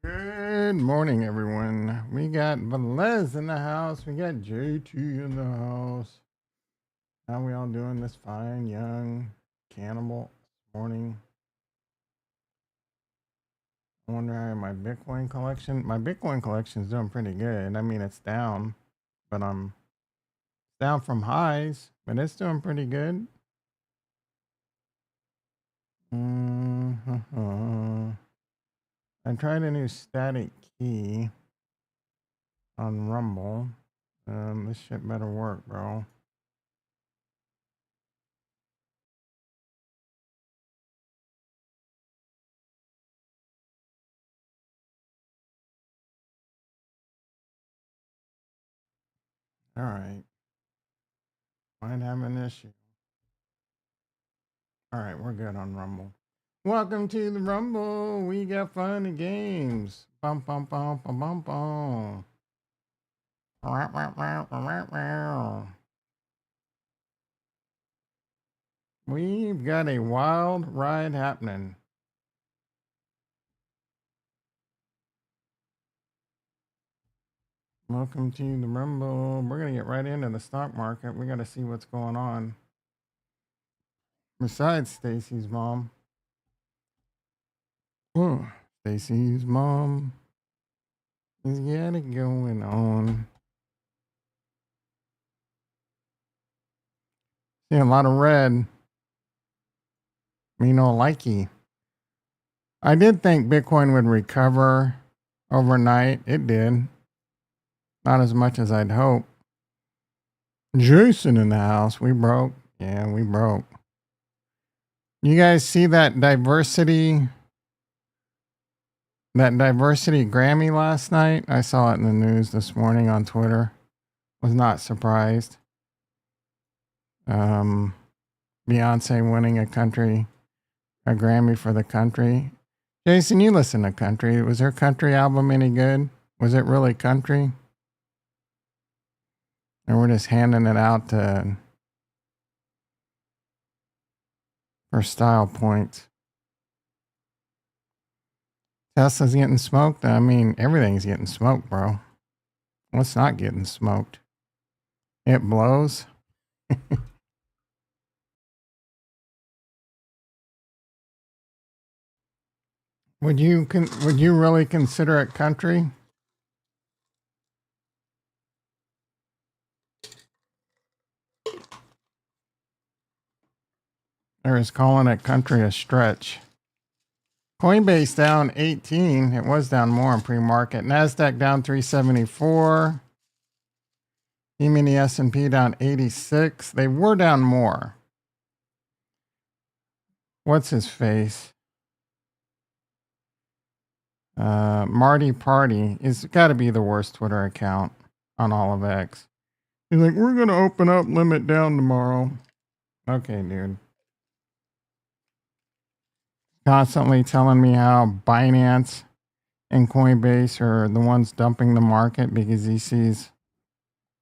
Good morning, everyone. We got Velez in the house. We got JT in the house. How we all doing this fine, young cannibal morning? I wonder how my Bitcoin collection is doing pretty good. I mean, it's down, but I'm down from highs, but it's doing pretty good. Mm-hmm. I tried a new static key on Rumble. This shit better work, bro. All right. Might have an issue. All right, we're good on Rumble. Welcome to the Rumble. We got fun and games. Bum bum bum bum bum bum. We've got a wild ride happening. Welcome to the Rumble. We're gonna get right into the stock market. We gotta see what's going on. Besides Stacy's mom. Oh, Stacy's mom has got it going on. See a lot of red. Me no likey. I did think Bitcoin would recover overnight. It did. Not as much as I'd hoped. Jason in the house. We broke. Yeah, we broke. You guys see that diversity Grammy last night? I saw it in the news this morning on Twitter. Was not surprised. Um, Beyonce winning a Grammy for the country. Jason, you listen to country. Was her country album any good? Was it really country? Or we're just handing it out for style points? Tesla's getting smoked. I mean, everything's getting smoked, bro. What's not getting smoked? It blows. Would you really consider it country? Or is calling it country a stretch? Coinbase down 18. It was down more in pre-market. Nasdaq down 374. E-mini S&P down 86. They were down more. What's his face? Marty Party. It's got to be the worst Twitter account on all of X. He's like, we're going to open up limit down tomorrow. Okay, dude. Constantly telling me how Binance and Coinbase are the ones dumping the market because he sees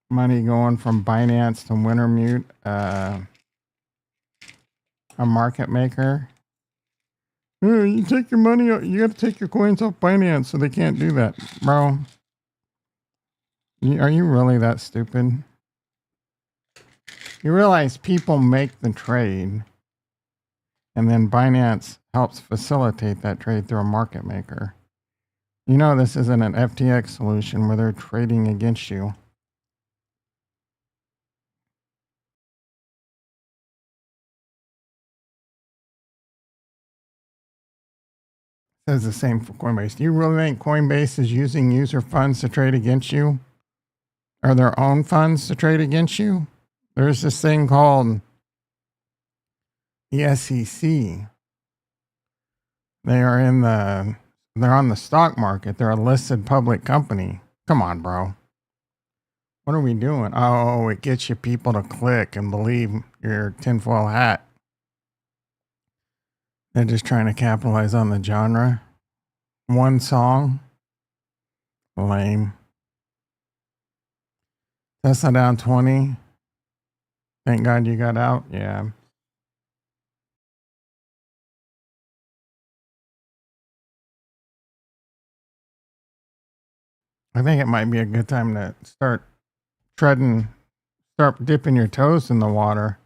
money going from Binance to Wintermute, a market maker. You take your money, you got to take your coins off Binance, so they can't do that. Bro, are you really that stupid? You realize people make the trade, and then Binance helps facilitate that trade through a market maker. You know this isn't an FTX solution where they're trading against you. Says the same for Coinbase. Do you really think Coinbase is using user funds to trade against you? Or their own funds to trade against you? There's this thing called the SEC. They're on the stock market. They're a listed public company. Come on, bro. What are we doing? Oh, it gets you people to click and believe your tinfoil hat. They're just trying to capitalize on the genre. One song. Lame. Tesla down 20. Thank God you got out. Yeah. I think it might be a good time to start dipping your toes in the water.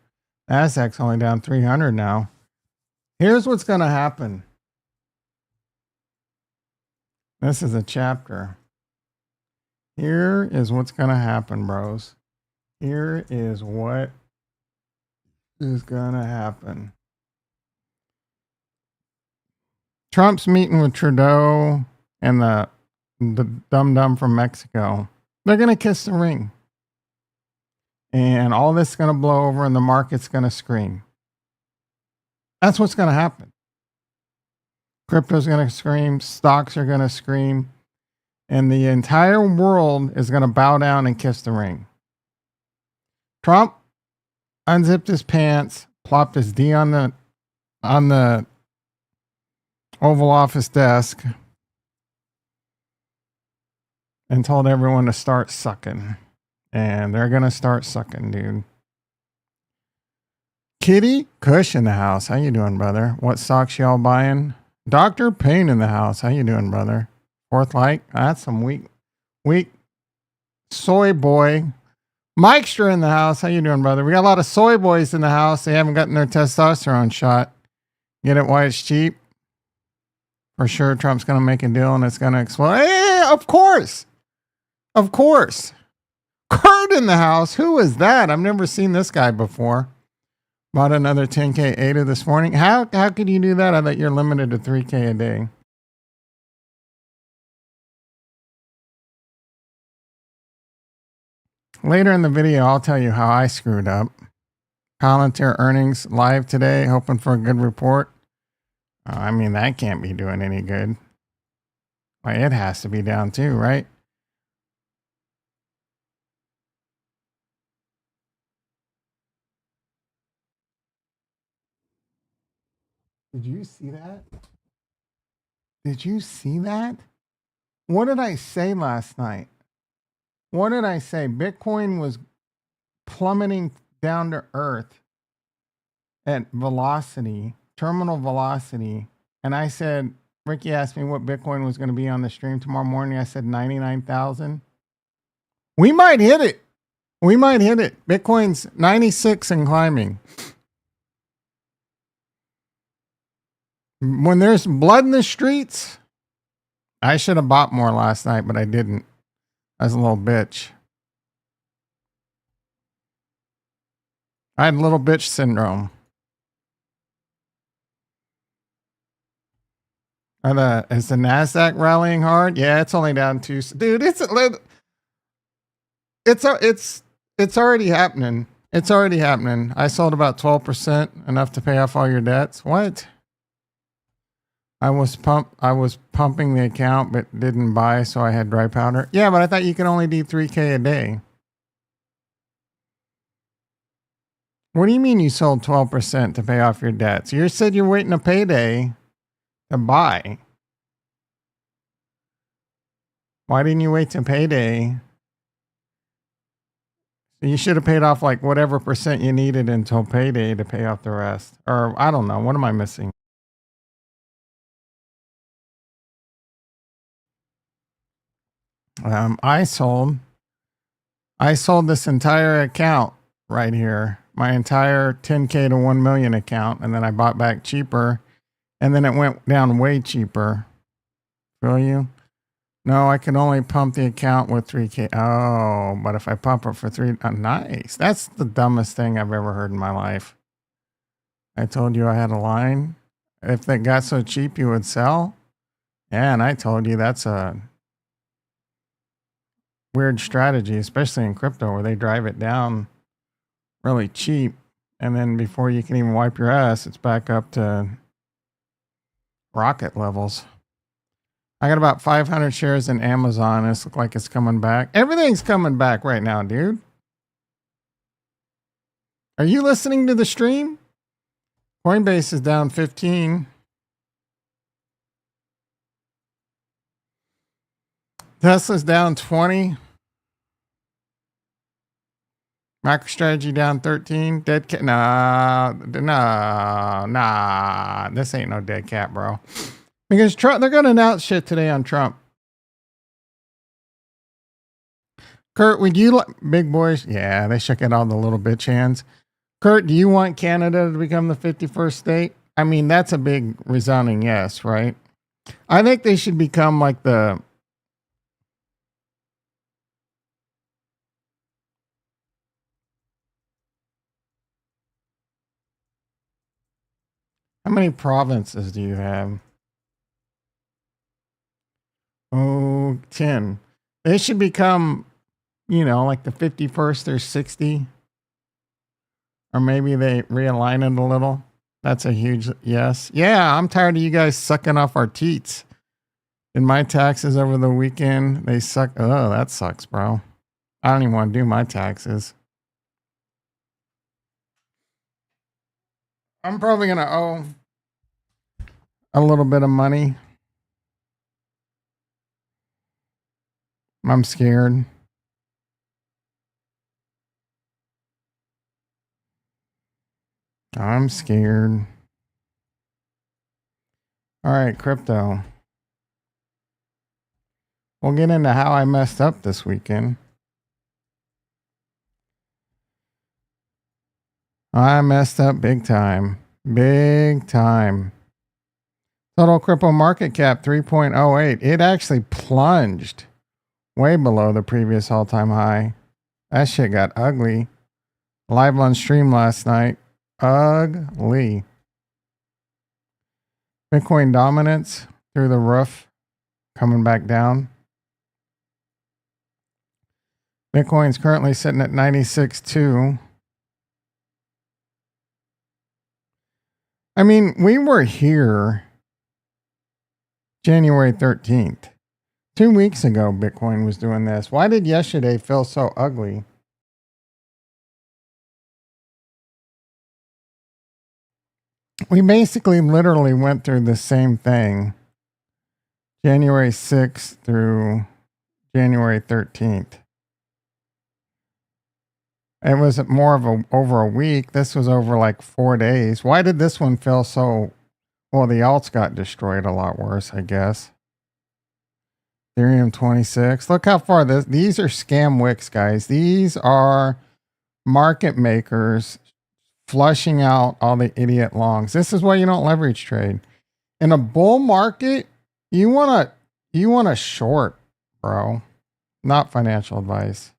Nasdaq's only down 300 now. Here's what's going to happen. This is a chapter. Here is what's going to happen, bros. Here is what is going to happen. Trump's meeting with Trudeau and the dum-dum from Mexico. They're going to kiss the ring. And all this is going to blow over and the market's going to scream. That's what's going to happen. Crypto's going to scream. Stocks are going to scream. And the entire world is going to bow down and kiss the ring. Trump unzipped his pants, plopped his D on the Oval Office desk, and told everyone to start sucking. And they're going to start sucking, dude. Kitty Kush in the house. How you doing, brother? What stocks y'all buying? Dr. Payne in the house. How you doing, brother? Fourth Light. That's some weak soy boy. Mikester in the house. How you doing, brother? We got a lot of soy boys in the house. They haven't gotten their testosterone shot. Get it while it's cheap? For sure, Trump's going to make a deal and it's going to explode. Hey, of course. Of course. Kurt in the house. Who is that? I've never seen this guy before. Bought another 10K ADA this morning. How could you do that? I bet you're limited to 3K a day. Later in the video, I'll tell you how I screwed up. Palantir earnings live today, hoping for a good report. I mean, that can't be doing any good. Well, it has to be down too, right? Did you see that? Did you see that? What did I say last night? What did I say? Bitcoin was plummeting down to earth at velocity, terminal velocity. And I said, Ricky asked me what Bitcoin was going to be on the stream tomorrow morning. I said 99,000. We might hit it. We might hit it. Bitcoin's 96 and climbing. When there's blood in the streets, I should have bought more last night, but I didn't. I was a little bitch. I had little bitch syndrome. Is the NASDAQ rallying hard? Yeah, it's only down 2. Dude, it's already happening. It's already happening. I sold about 12%, enough to pay off all your debts. What? I was pumping the account, but didn't buy, so I had dry powder. Yeah, but I thought you could only do 3K a day. What do you mean you sold 12% to pay off your debts? You said you're waiting a payday to buy. Why didn't you wait to payday? You should have paid off like whatever percent you needed until payday to pay off the rest. Or I don't know. What am I missing? I sold this entire account right here, my entire 10K to 1 million account, and then I bought back cheaper, and then it went down way cheaper. Feel you? No, I can only pump the account with 3K. Oh, but if I pump it for 3, nice. That's the dumbest thing I've ever heard in my life. I told you I had a line. If they got so cheap, you would sell. Yeah, and I told you that's a weird strategy, especially in crypto where they drive it down really cheap. And then before you can even wipe your ass, it's back up to rocket levels. I got about 500 shares in Amazon. This looks like it's coming back. Everything's coming back right now, dude. Are you listening to the stream? Coinbase is down 15. Tesla's down 20. MicroStrategy down 13. Dead cat. Nah. This ain't no dead cat, bro. Because Trump, they're going to announce shit today on Trump. Kurt, would you like big boys? Yeah, they shook it on the little bitch hands. Kurt, do you want Canada to become the 51st state? I mean, that's a big resounding yes, right? I think they should become like the. How many provinces do you have? Oh, 10. They should become, like the 51st or 60. Or maybe they realign it a little. That's a huge yes. Yeah, I'm tired of you guys sucking off our teats. In my taxes over the weekend, they suck. Oh, that sucks, bro. I don't even want to do my taxes. I'm probably going to owe a little bit of money. I'm scared. I'm scared. All right, crypto. We'll get into how I messed up this weekend. I messed up big time. Big time. Total crypto market cap 3.08. It actually plunged way below the previous all-time high. That shit got ugly. Live on stream last night. Ugly. Bitcoin dominance through the roof. Coming back down. Bitcoin's currently sitting at 96.2. I mean, we were here January 13th. 2 weeks ago, Bitcoin was doing this. Why did yesterday feel so ugly? We basically literally went through the same thing January 6th through January 13th. It was more of over a week. This was over like 4 days. Why did this one feel so? Well, the alts got destroyed a lot worse, I guess. Ethereum 26. Look how far these are scam wicks, guys. These are market makers flushing out all the idiot longs. This is why you don't leverage trade. In a bull market, you want to short, bro. Not financial advice.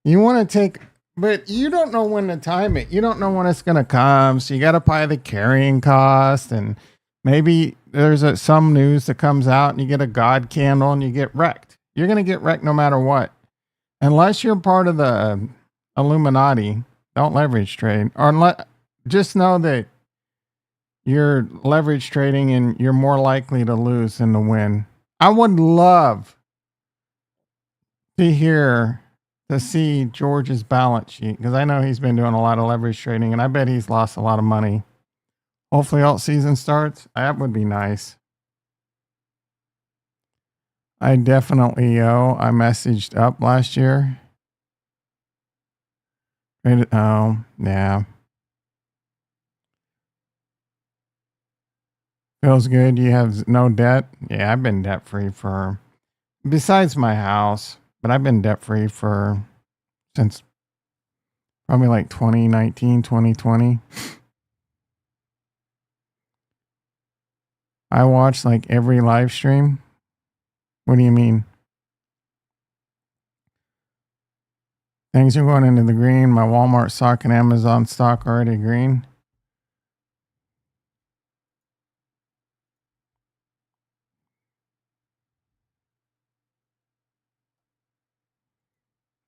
You want to take, but you don't know when to time it. You don't know when it's going to come. So you got to pay the carrying cost. And maybe there's some news that comes out and you get a God candle and you get wrecked. You're going to get wrecked no matter what. Unless you're part of the Illuminati, don't leverage trade. Or just know that you're leverage trading and you're more likely to lose than to win. I would love to see George's balance sheet because I know he's been doing a lot of leverage trading and I bet he's lost a lot of money. Hopefully alt season starts. That would be nice. I definitely owe. I messaged up last year. Oh, yeah. Feels good. You have no debt. Yeah, I've been debt free besides my house, but I've been debt free since probably like 2019, 2020. I watched like every live stream. What do you mean? Things are going into the green. My Walmart stock and Amazon stock already green.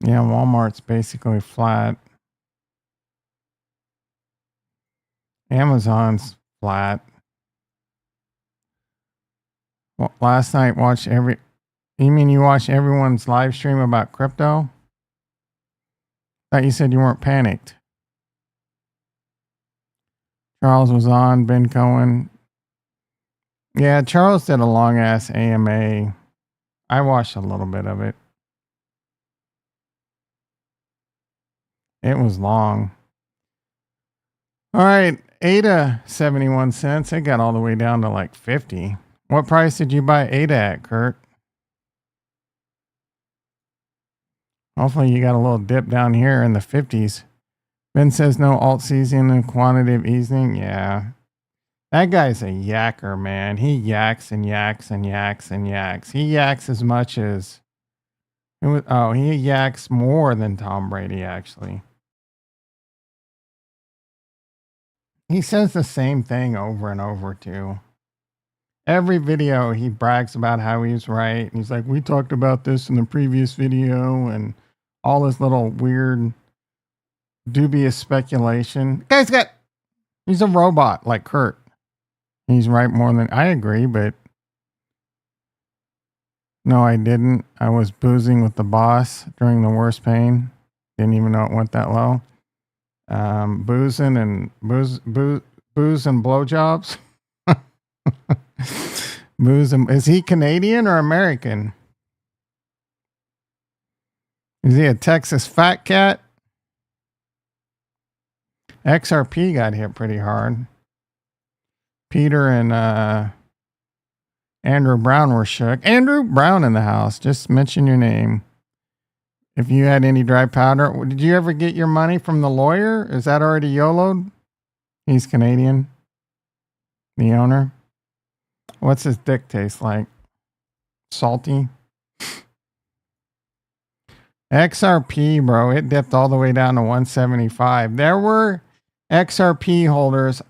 Yeah, Walmart's basically flat. Amazon's flat. Well, last night you mean you watched everyone's live stream about crypto? Thought you said you weren't panicked. Charles was on, Ben Cohen. Yeah, Charles did a long ass AMA. I watched a little bit of it. It was long. All right, ADA 71 cents. It got all the way down to like 50. What price did you buy ADA at, Kurt? Hopefully you got a little dip down here in the 50s. Ben says no alt season and quantitative easing. Yeah. That guy's a yacker, man. He yaks and yaks and yaks and yaks. He yaks as much as he yaks more than Tom Brady, actually. He says the same thing over and over, too. Every video, he brags about how he's right. And he's like, we talked about this in the previous video, and all this little weird, dubious speculation. He's a robot like Kurt. He's right more than I agree, but no, I didn't. I was boozing with the boss during the worst pain. Didn't even know it went that low. Booze and blowjobs. Is he Canadian or American? Is he a Texas fat cat? XRP got hit pretty hard. Peter and Andrew Brown were shook. Andrew Brown in the house. Just mention your name. If you had any dry powder. Did you ever get your money from the lawyer? Is that already YOLO'd? He's Canadian. The owner. What's his dick taste like? Salty? XRP, bro. It dipped all the way down to 175. There were XRP holders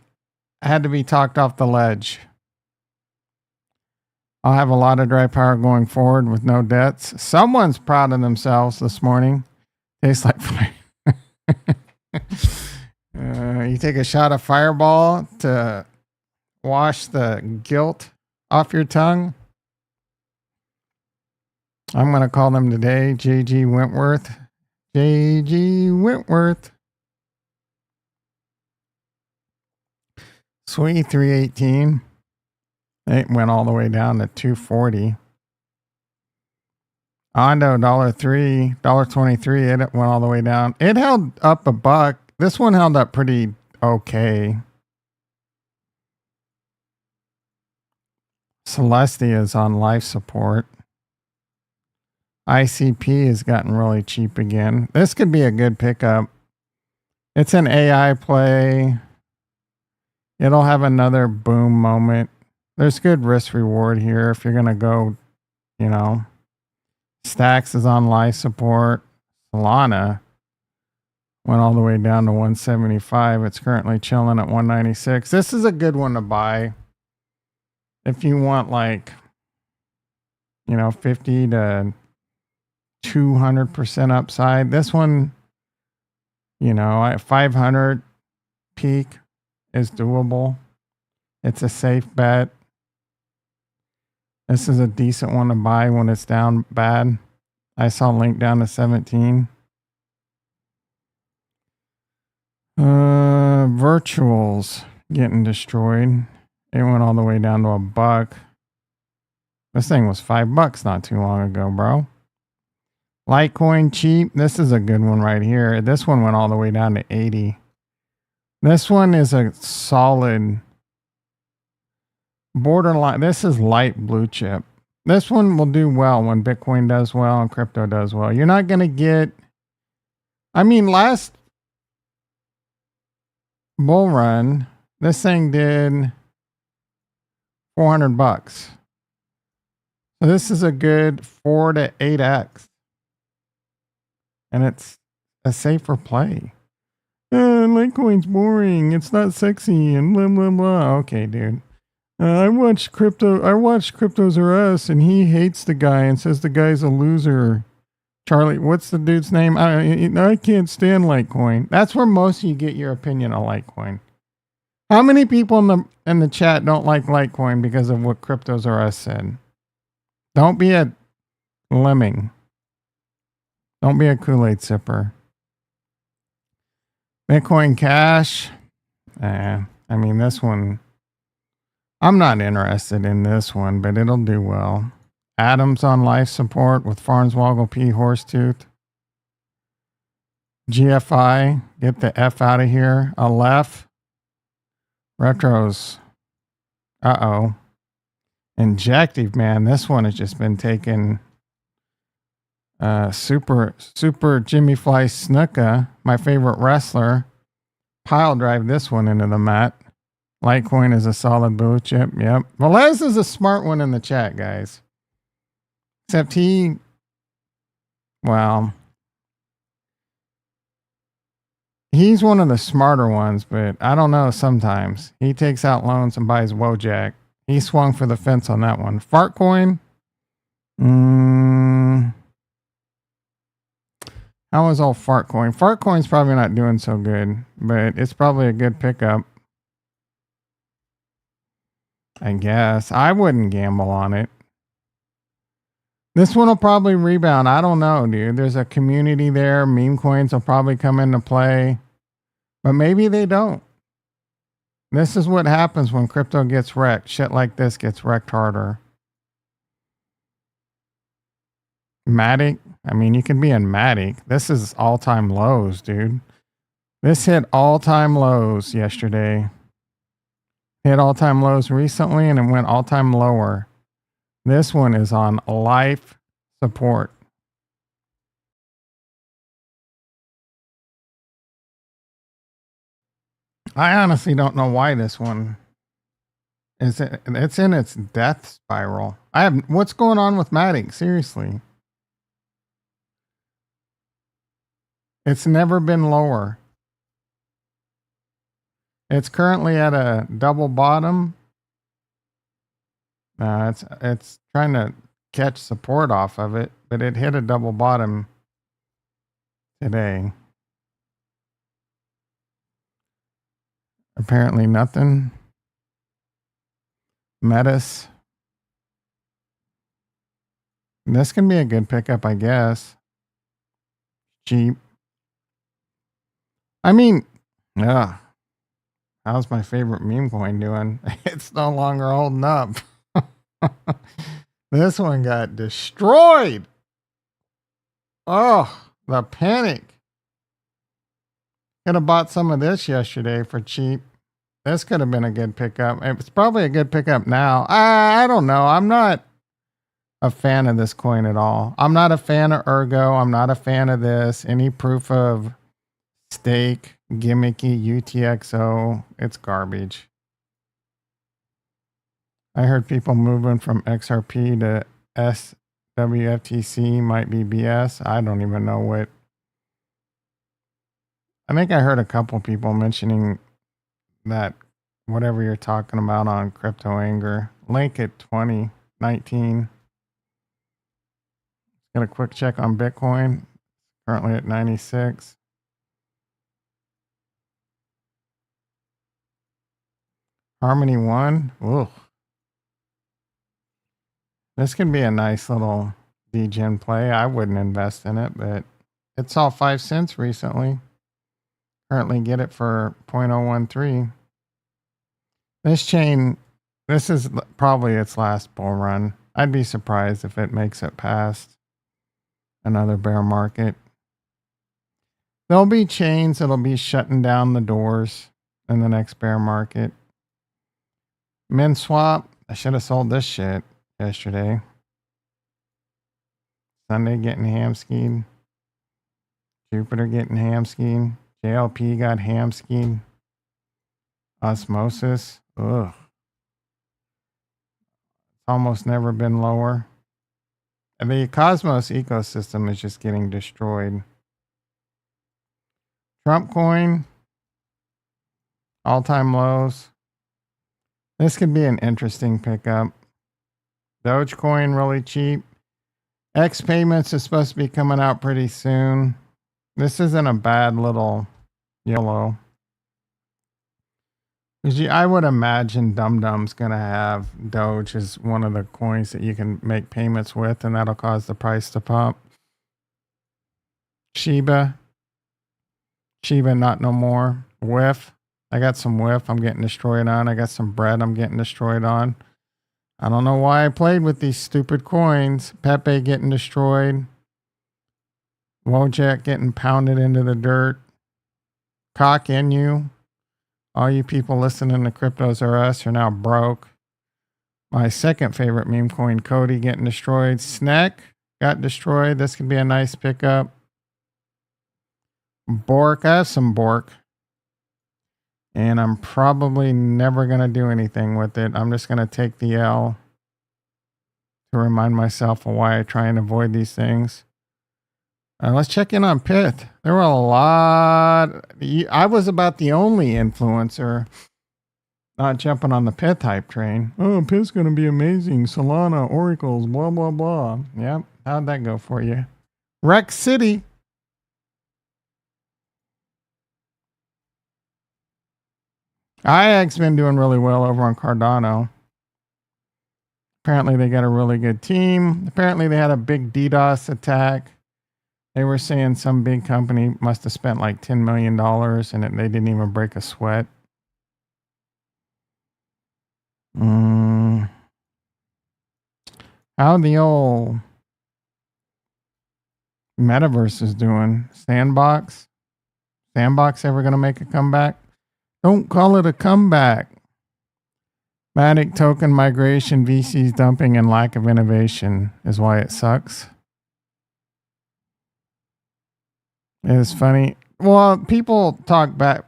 had to be talked off the ledge. I'll have a lot of dry power going forward with no debts. Someone's proud of themselves this morning. Tastes like fire. You take a shot of Fireball to wash the guilt off your tongue. I'm going to call them today JG Wentworth. JG Wentworth. Sweet 318. It went all the way down to 240. Ondo $3, $23. It went all the way down. It held up a buck. This one held up pretty okay. Celestia is on life support. ICP has gotten really cheap again. This could be a good pickup. It's an AI play. It'll have another boom moment. There's good risk reward here if you're going to go, Stacks is on life support. Solana went all the way down to 175. It's currently chilling at 196. This is a good one to buy if you want 50 to 200% upside. This one, at 500 peak is doable. It's a safe bet. This is a decent one to buy when it's down bad. I saw Link down to 17. Virtuals getting destroyed. It went all the way down to $1. This thing was $5 not too long ago, bro. Litecoin cheap. This is a good one right here. This one went all the way down to 80. This one is a solid borderline. This is light blue chip. This one will do well when Bitcoin does well and crypto does well. You're not going to get, last bull run, this thing did $400. So this is a good 4 to 8x. And it's a safer play. Litecoin's boring. It's not sexy and blah, blah, blah. Okay, dude. I watched Cryptos R Us, and he hates the guy and says the guy's a loser. Charlie, what's the dude's name? I can't stand Litecoin. That's where most of you get your opinion on Litecoin. How many people in the chat don't like Litecoin because of what Cryptos R Us said? Don't be a lemming. Don't be a Kool-Aid sipper. Bitcoin Cash. This one. I'm not interested in this one, but it'll do well. Adams on life support with Farnswoggle P. Horsetooth. GFI, get the F out of here. Aleph. Retros. Injective, man. This one has just been taking Super Jimmy Fly Snuka, my favorite wrestler, pile drive this one into the mat. Litecoin is a solid blue chip. Yep. Velez is a smart one in the chat, guys. Except well, he's one of the smarter ones, but I don't know. Sometimes he takes out loans and buys Wojak. He swung for the fence on that one. Fartcoin. How is old Fartcoin? Fartcoin's probably not doing so good, but it's probably a good pickup. I guess. I wouldn't gamble on it. This one will probably rebound. I don't know, dude. There's a community there. Meme coins will probably come into play, but maybe they don't. This is what happens when crypto gets wrecked. Shit like this gets wrecked harder. Matic. I mean, you could be in Matic. This is all-time lows, dude. This hit all-time lows yesterday. Hit all-time lows recently, and it went all-time lower. This one is on life support. I honestly don't know why this one is. It's in its death spiral. What's going on with Matic? Seriously. It's never been lower. It's currently at a double bottom. It's trying to catch support off of it, but it hit a double bottom today. Apparently nothing. Metis. This can be a good pickup, I guess. Cheap. I mean, yeah. How's my favorite meme coin doing? It's no longer holding up. This one got destroyed. Oh, the panic. Could have bought some of this yesterday for cheap. This could have been a good pickup. It's probably a good pickup now. I don't know. I'm not a fan of this coin at all. I'm not a fan of Ergo. I'm not a fan of this. Any proof of stake, gimmicky, UTXO. It's garbage. I heard people moving from XRP to SWFTC might be BS. I don't even know what. I think I heard a couple people mentioning that whatever you're talking about on Crypto Anger. Link at 2019. Got a quick check on Bitcoin. Currently at 96. Harmony 1. Ooh. This can be a nice little degen play. I wouldn't invest in it, but it saw 5 cents recently. Currently get it for 0.013. This chain, this is probably its last bull run. I'd be surprised if it makes it past another bear market. There'll be chains that'll be shutting down the doors in the next bear market. Min swap, I should have sold this shit yesterday. Sunday getting ham-skied. Jupiter getting ham-skied. JLP got ham-skied. Osmosis. Ugh. It's almost never been lower. And the Cosmos ecosystem is just getting destroyed. Trump coin. All-time lows. This could be an interesting pickup. Dogecoin really cheap. X payments is supposed to be coming out pretty soon. This isn't a bad little YOLO. I would imagine Dum Dum's going to have Doge as one of the coins that you can make payments with, and that'll cause the price to pump. Shiba. Shiba, not no more. WIF. I got some WIF I'm getting destroyed on. I got some bread I'm getting destroyed on. I don't know why I played with these stupid coins. Pepe getting destroyed. Wojak getting pounded into the dirt. Cock in you. All you people listening to Cryptos R Us are now broke. My second favorite meme coin, Cody, getting destroyed. Snack. got destroyed. This could be a nice pickup. Bork, I have some Bork. And I'm probably never going to do anything with it. I'm just going to take the L to remind myself of why I try and avoid these things. Let's check in on Pith. There were a lot. I was about the only influencer not jumping on the Pith hype train. Oh, Pith's going to be amazing. Solana, oracles, blah, blah, blah. Yep. How'd that go for you? Rex City. IAG's been doing really well over on Cardano. Apparently, they got a really good team. Apparently, they had a big DDoS attack. They were saying some big company must have spent like $10 million and they didn't even break a sweat. How the old metaverse is doing? Sandbox? Sandbox ever going to make a comeback? Don't call it a comeback. Matic token migration, VCs dumping, and lack of innovation is why it sucks. It's funny. Well, people talk bad.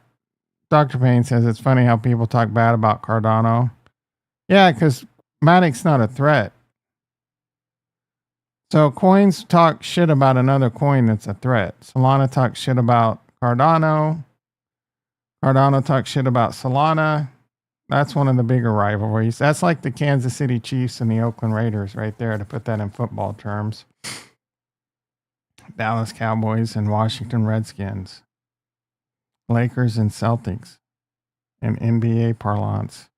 Dr. Payne says it's funny how people talk bad about Cardano. Yeah, because Matic's not a threat. So coins talk shit about another coin that's a threat. Solana talks shit about Cardano. Cardano talks shit about Solana. That's one of the bigger rivalries. That's like the Kansas City Chiefs and the Oakland Raiders right there, to put that in football terms. Dallas Cowboys and Washington Redskins. Lakers and Celtics. In NBA parlance.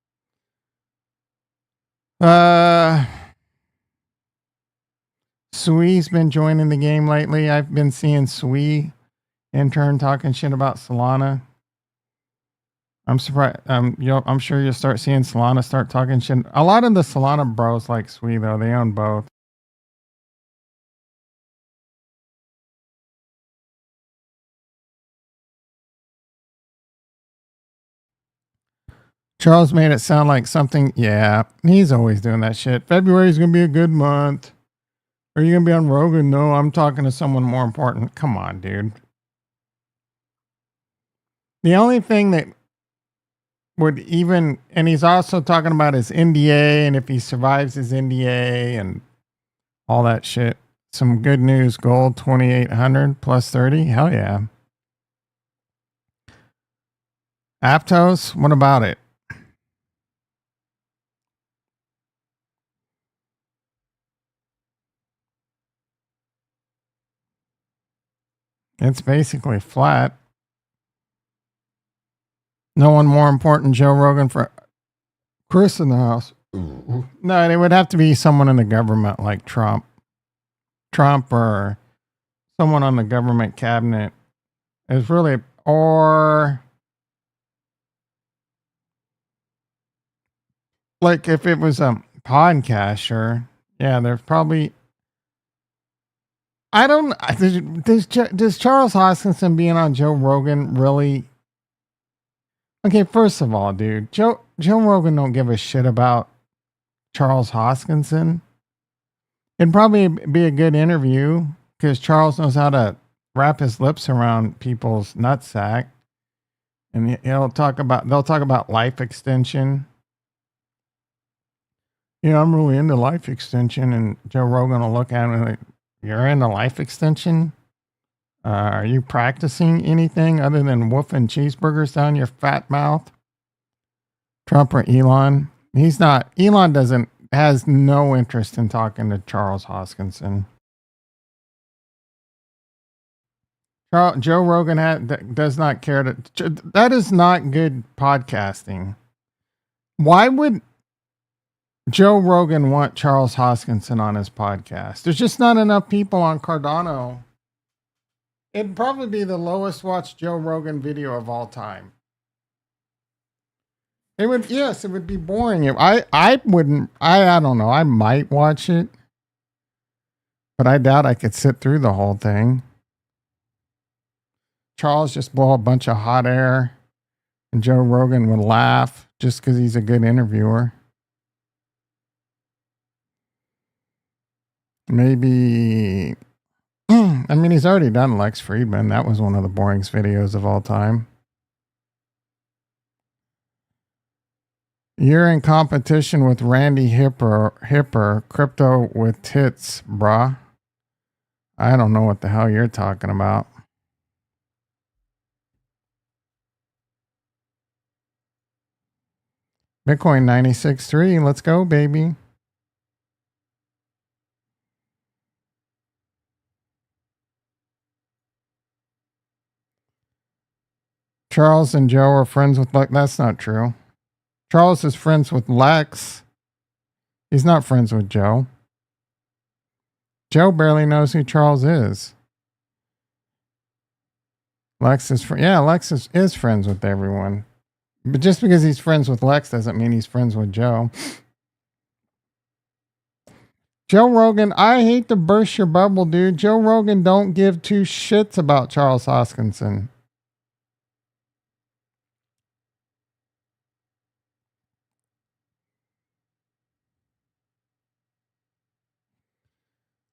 Sui's been joining the game lately. I've been seeing Sui intern talking shit about Solana. I'm surprised. I'm sure you'll start seeing Solana start talking shit. A lot of the Solana bros like Sui though. They own both. Charles made it sound like something. Yeah, he's always doing that shit. February's gonna be a good month. Are you gonna be on Rogan? No, I'm talking to someone more important. Come on, dude. The only thing that would even, and he's also talking about his NDA, and if he survives his NDA and all that shit. Some good news. Gold 2,800 plus 30. Hell yeah. Aptos, what about it? It's basically flat. No one more important Joe Rogan for Chris in the house. No, it would have to be someone in the government like Trump. Trump or someone on the government cabinet is really, or like if it was a podcaster, yeah, there's probably, I don't, does Charles Hoskinson being on Joe Rogan really? Okay, first of all, dude, Joe Rogan don't give a shit about Charles Hoskinson. It'd probably be a good interview because Charles knows how to wrap his lips around people's nutsack, and they'll talk about life extension. Yeah, I'm really into life extension, and Joe Rogan will look at him like, "You're into life extension? Are you practicing anything other than woofing cheeseburgers down your fat mouth?" Trump or Elon? He's not. Elon has no interest in talking to Charles Hoskinson. Joe Rogan does not care to. That is not good podcasting. Why would Joe Rogan want Charles Hoskinson on his podcast? There's just not enough people on Cardano. It'd probably be the lowest watched Joe Rogan video of all time. It would, yes, it would be boring. I wouldn't, I don't know. I might watch it, but I doubt I could sit through the whole thing. Charles just blow a bunch of hot air, and Joe Rogan would laugh just because he's a good interviewer. Maybe. I mean, he's already done Lex Friedman. That was one of the boringest videos of all time. You're in competition with Randy Hipper, crypto with tits, brah. I don't know what the hell you're talking about. Bitcoin 96.3. Let's go, baby. Charles and Joe are friends with Lex. That's not true. Charles is friends with Lex. He's not friends with Joe. Joe barely knows who Charles is. Lex is Lex is friends with everyone. But just because he's friends with Lex doesn't mean he's friends with Joe. Joe Rogan, I hate to burst your bubble, dude. Joe Rogan don't give two shits about Charles Hoskinson.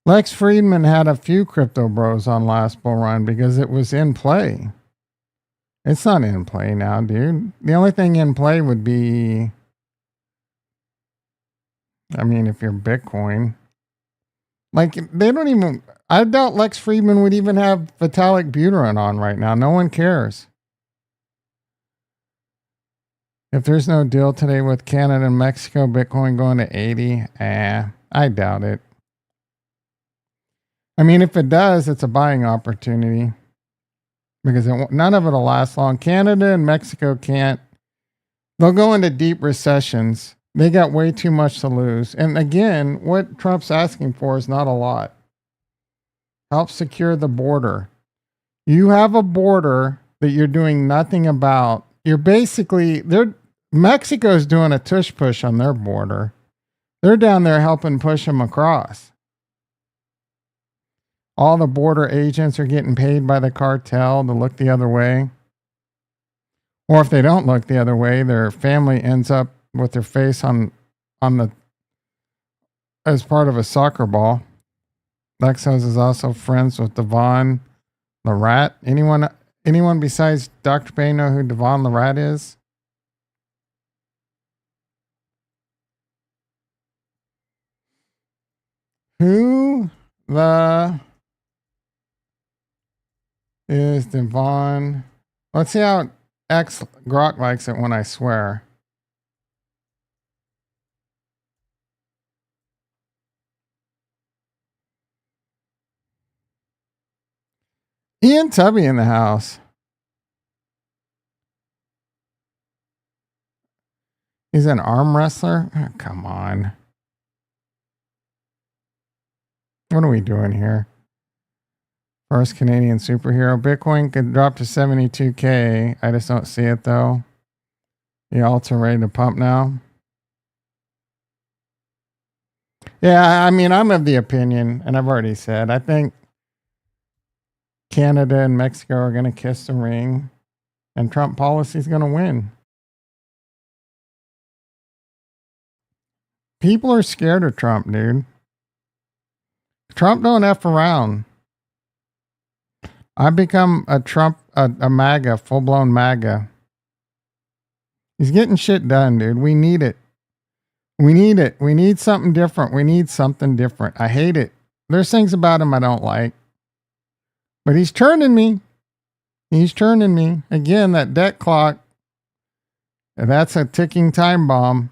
Lex Friedman had a few crypto bros on last bull run because it was in play. It's not in play now, dude. The only thing in play would be, I mean, if you're Bitcoin. Like, they don't even, I doubt Lex Friedman would even have Vitalik Buterin on right now. No one cares. If there's no deal today with Canada and Mexico, Bitcoin going to 80, I doubt it. I mean, if it does, it's a buying opportunity because none of it will last long. Canada and Mexico can't. They'll go into deep recessions. They got way too much to lose. And again, what Trump's asking for is not a lot. Help secure the border. You have a border that you're doing nothing about. You're basically, Mexico's doing a tush push on their border. They're down there helping push them across. All the border agents are getting paid by the cartel to look the other way. Or if they don't look the other way, their family ends up with their face on the as part of a soccer ball. Lexos is also friends with Devon the Rat. Anyone besides Dr. Payne know who Devon the Rat is? Who the is Devon? Let's see how X Grok likes it when I swear. Ian Tubby in the house. He's an arm wrestler? Oh, come on. What are we doing here? First Canadian superhero. Bitcoin could drop to 72K. I just don't see it though. The alts are ready to pump now. Yeah, I mean, I'm of the opinion, and I've already said, I think Canada and Mexico are going to kiss the ring, and Trump policy is going to win. People are scared of Trump, dude. Trump don't F around. I've become a MAGA, full-blown MAGA. He's getting shit done, dude. We need it. We need it. We need something different. We need something different. I hate it. There's things about him I don't like. But he's turning me. He's turning me. Again, that debt clock. That's a ticking time bomb.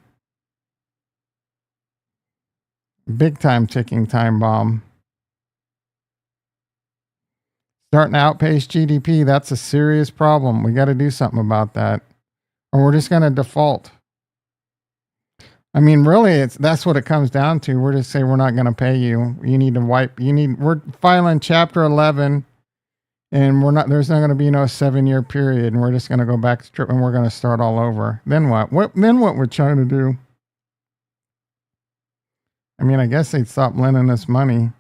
Big time ticking time bomb. Starting to outpace GDP. That's a serious problem. We got to do something about that. Or we're just going to default. I mean, really, that's what it comes down to. We're just saying we're not going to pay you. You need to we're filing Chapter 11, and there's not going to be no 7-year period, and we're just going to go back to trip, and we're going to start all over. Then what? Then what we're trying to do? I mean, I guess they'd stop lending us money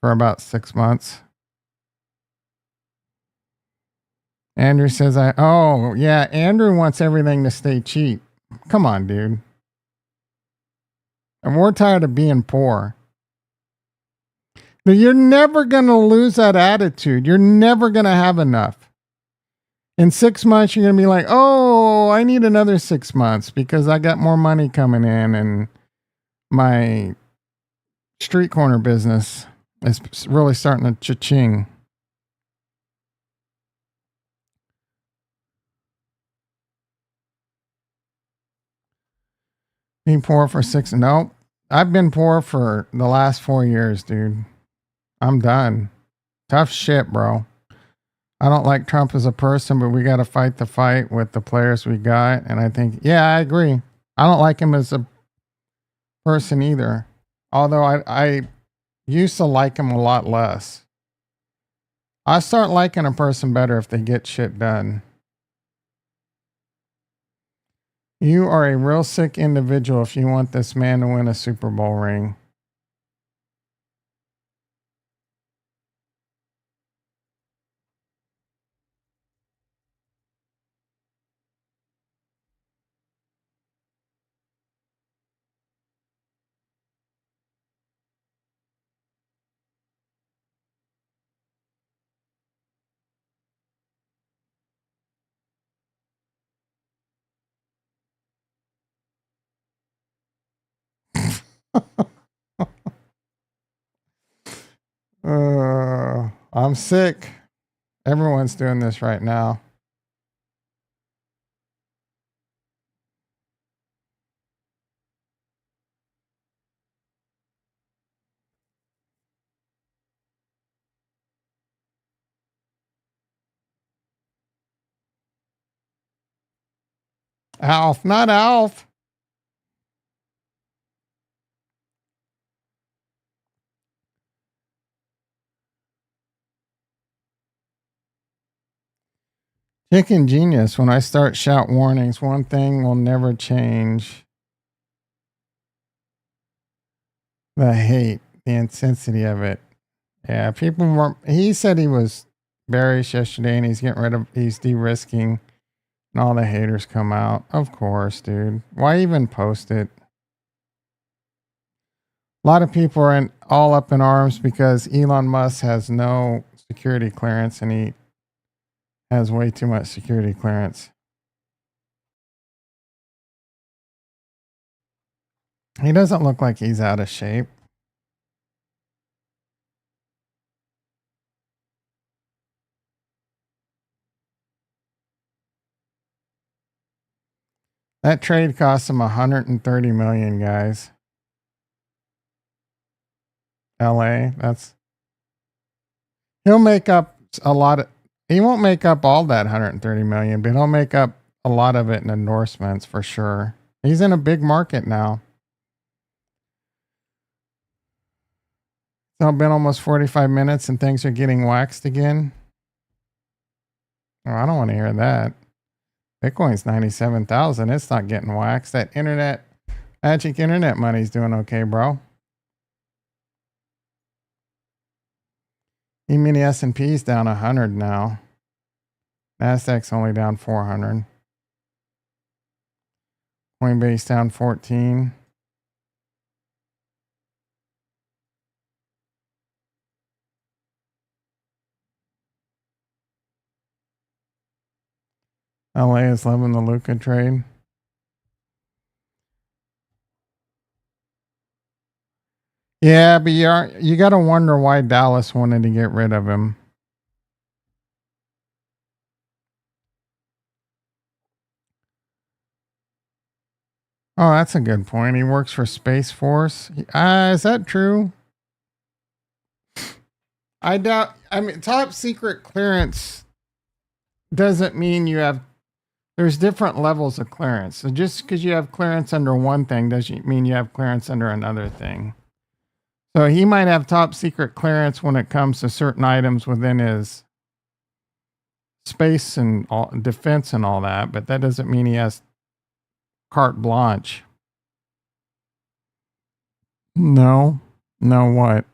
for about 6 months. Andrew says, Andrew wants everything to stay cheap. Come on, dude. And we're tired of being poor. But you're never going to lose that attitude. You're never going to have enough. In 6 months, you're going to be like, oh, I need another 6 months because I got more money coming in and my street corner business is really starting to cha-ching. Being poor for 6. Nope. I've been poor for the last 4 years, dude. I'm done. Tough shit, bro. I don't like Trump as a person, but we got to fight the fight with the players we got. And I think, yeah, I agree. I don't like him as a person either. Although I used to like him a lot less. I start liking a person better if they get shit done. You are a real sick individual if you want this man to win a Super Bowl ring. I'm sick. Everyone's doing this right now. Alf, not Alf. Chicken genius. When I start shout warnings, one thing will never change. The hate, the intensity of it. Yeah, people were. He said he was bearish yesterday and he's de-risking and all the haters come out. Of course, dude. Why even post it? A lot of people are all up in arms because Elon Musk has no security clearance and he has way too much security clearance. He doesn't look like he's out of shape. That trade cost him 130 million, guys. LA, he'll make up a lot of, he won't make up all that 130 million, but he'll make up a lot of it in endorsements for sure. He's in a big market now. It's been almost 45 minutes and things are getting waxed again. Oh, I don't want to hear that. Bitcoin's 97,000. It's not getting waxed. That magic internet money's doing okay, bro. E-mini S&P's down 100 now. Nasdaq's only down 400. Coinbase down 14. LA is loving the Luca trade. Yeah, but you got to wonder why Dallas wanted to get rid of him. Oh, that's a good point. He works for Space Force. Is that true? I doubt. I mean, top secret clearance doesn't mean you have. There's different levels of clearance. So just because you have clearance under one thing doesn't mean you have clearance under another thing. So he might have top secret clearance when it comes to certain items within his space and defense and all that, but that doesn't mean he has carte blanche. No. No, what?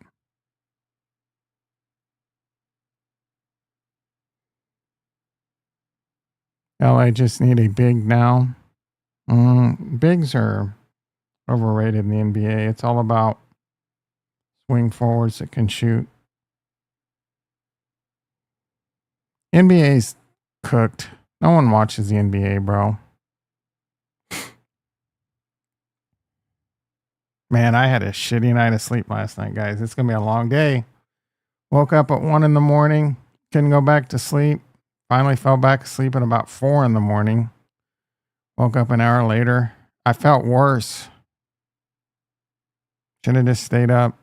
LA just need a big now. Bigs are overrated in the NBA. It's all about swing forwards that can shoot. NBA's cooked. No one watches the NBA, bro. Man, I had a shitty night of sleep last night, guys. It's going to be a long day. Woke up at 1 in the morning. Couldn't go back to sleep. Finally fell back asleep at about 4 in the morning. Woke up an hour later. I felt worse. Should have just stayed up.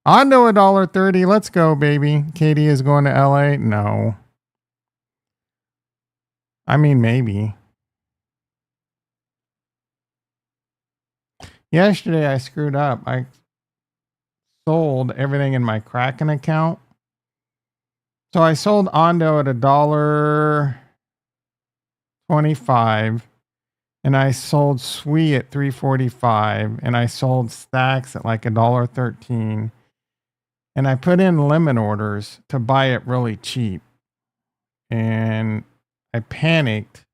On to $1.30. Let's go, baby. Katie is going to LA. No. I mean, maybe. Yesterday, I screwed up. I sold everything in my Kraken account. So I sold Ondo at $1.25. And I sold Sui at $3.45. And I sold Stacks at like $1.13. And I put in limit orders to buy it really cheap. And I panicked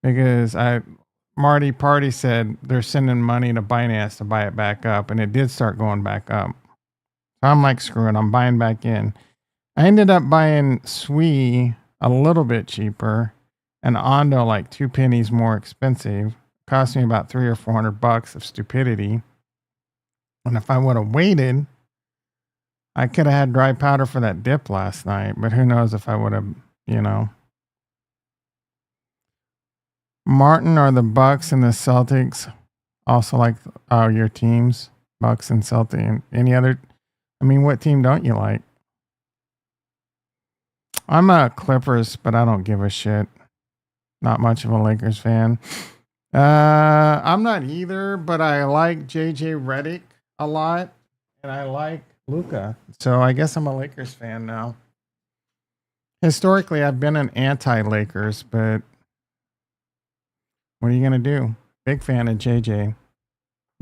because Marty Party said they're sending money to Binance to buy it back up. And it did start going back up. So I'm like, screw it, I'm buying back in. I ended up buying Sui a little bit cheaper and Ondo like 2 pennies more expensive. Cost me about $300 or $400 of stupidity. And if I would have waited, I could have had dry powder for that dip last night, but who knows if I would have, Martin, are the Bucks and the Celtics also like your teams? Bucks and Celtics and any other? I mean, what team don't you like? I'm a Clippers, but I don't give a shit. Not much of a Lakers fan. I'm not either, but I like JJ Redick a lot, and I like Luka. So I guess I'm a Lakers fan now. Historically, I've been an anti-Lakers, but what are you going to do? Big fan of JJ.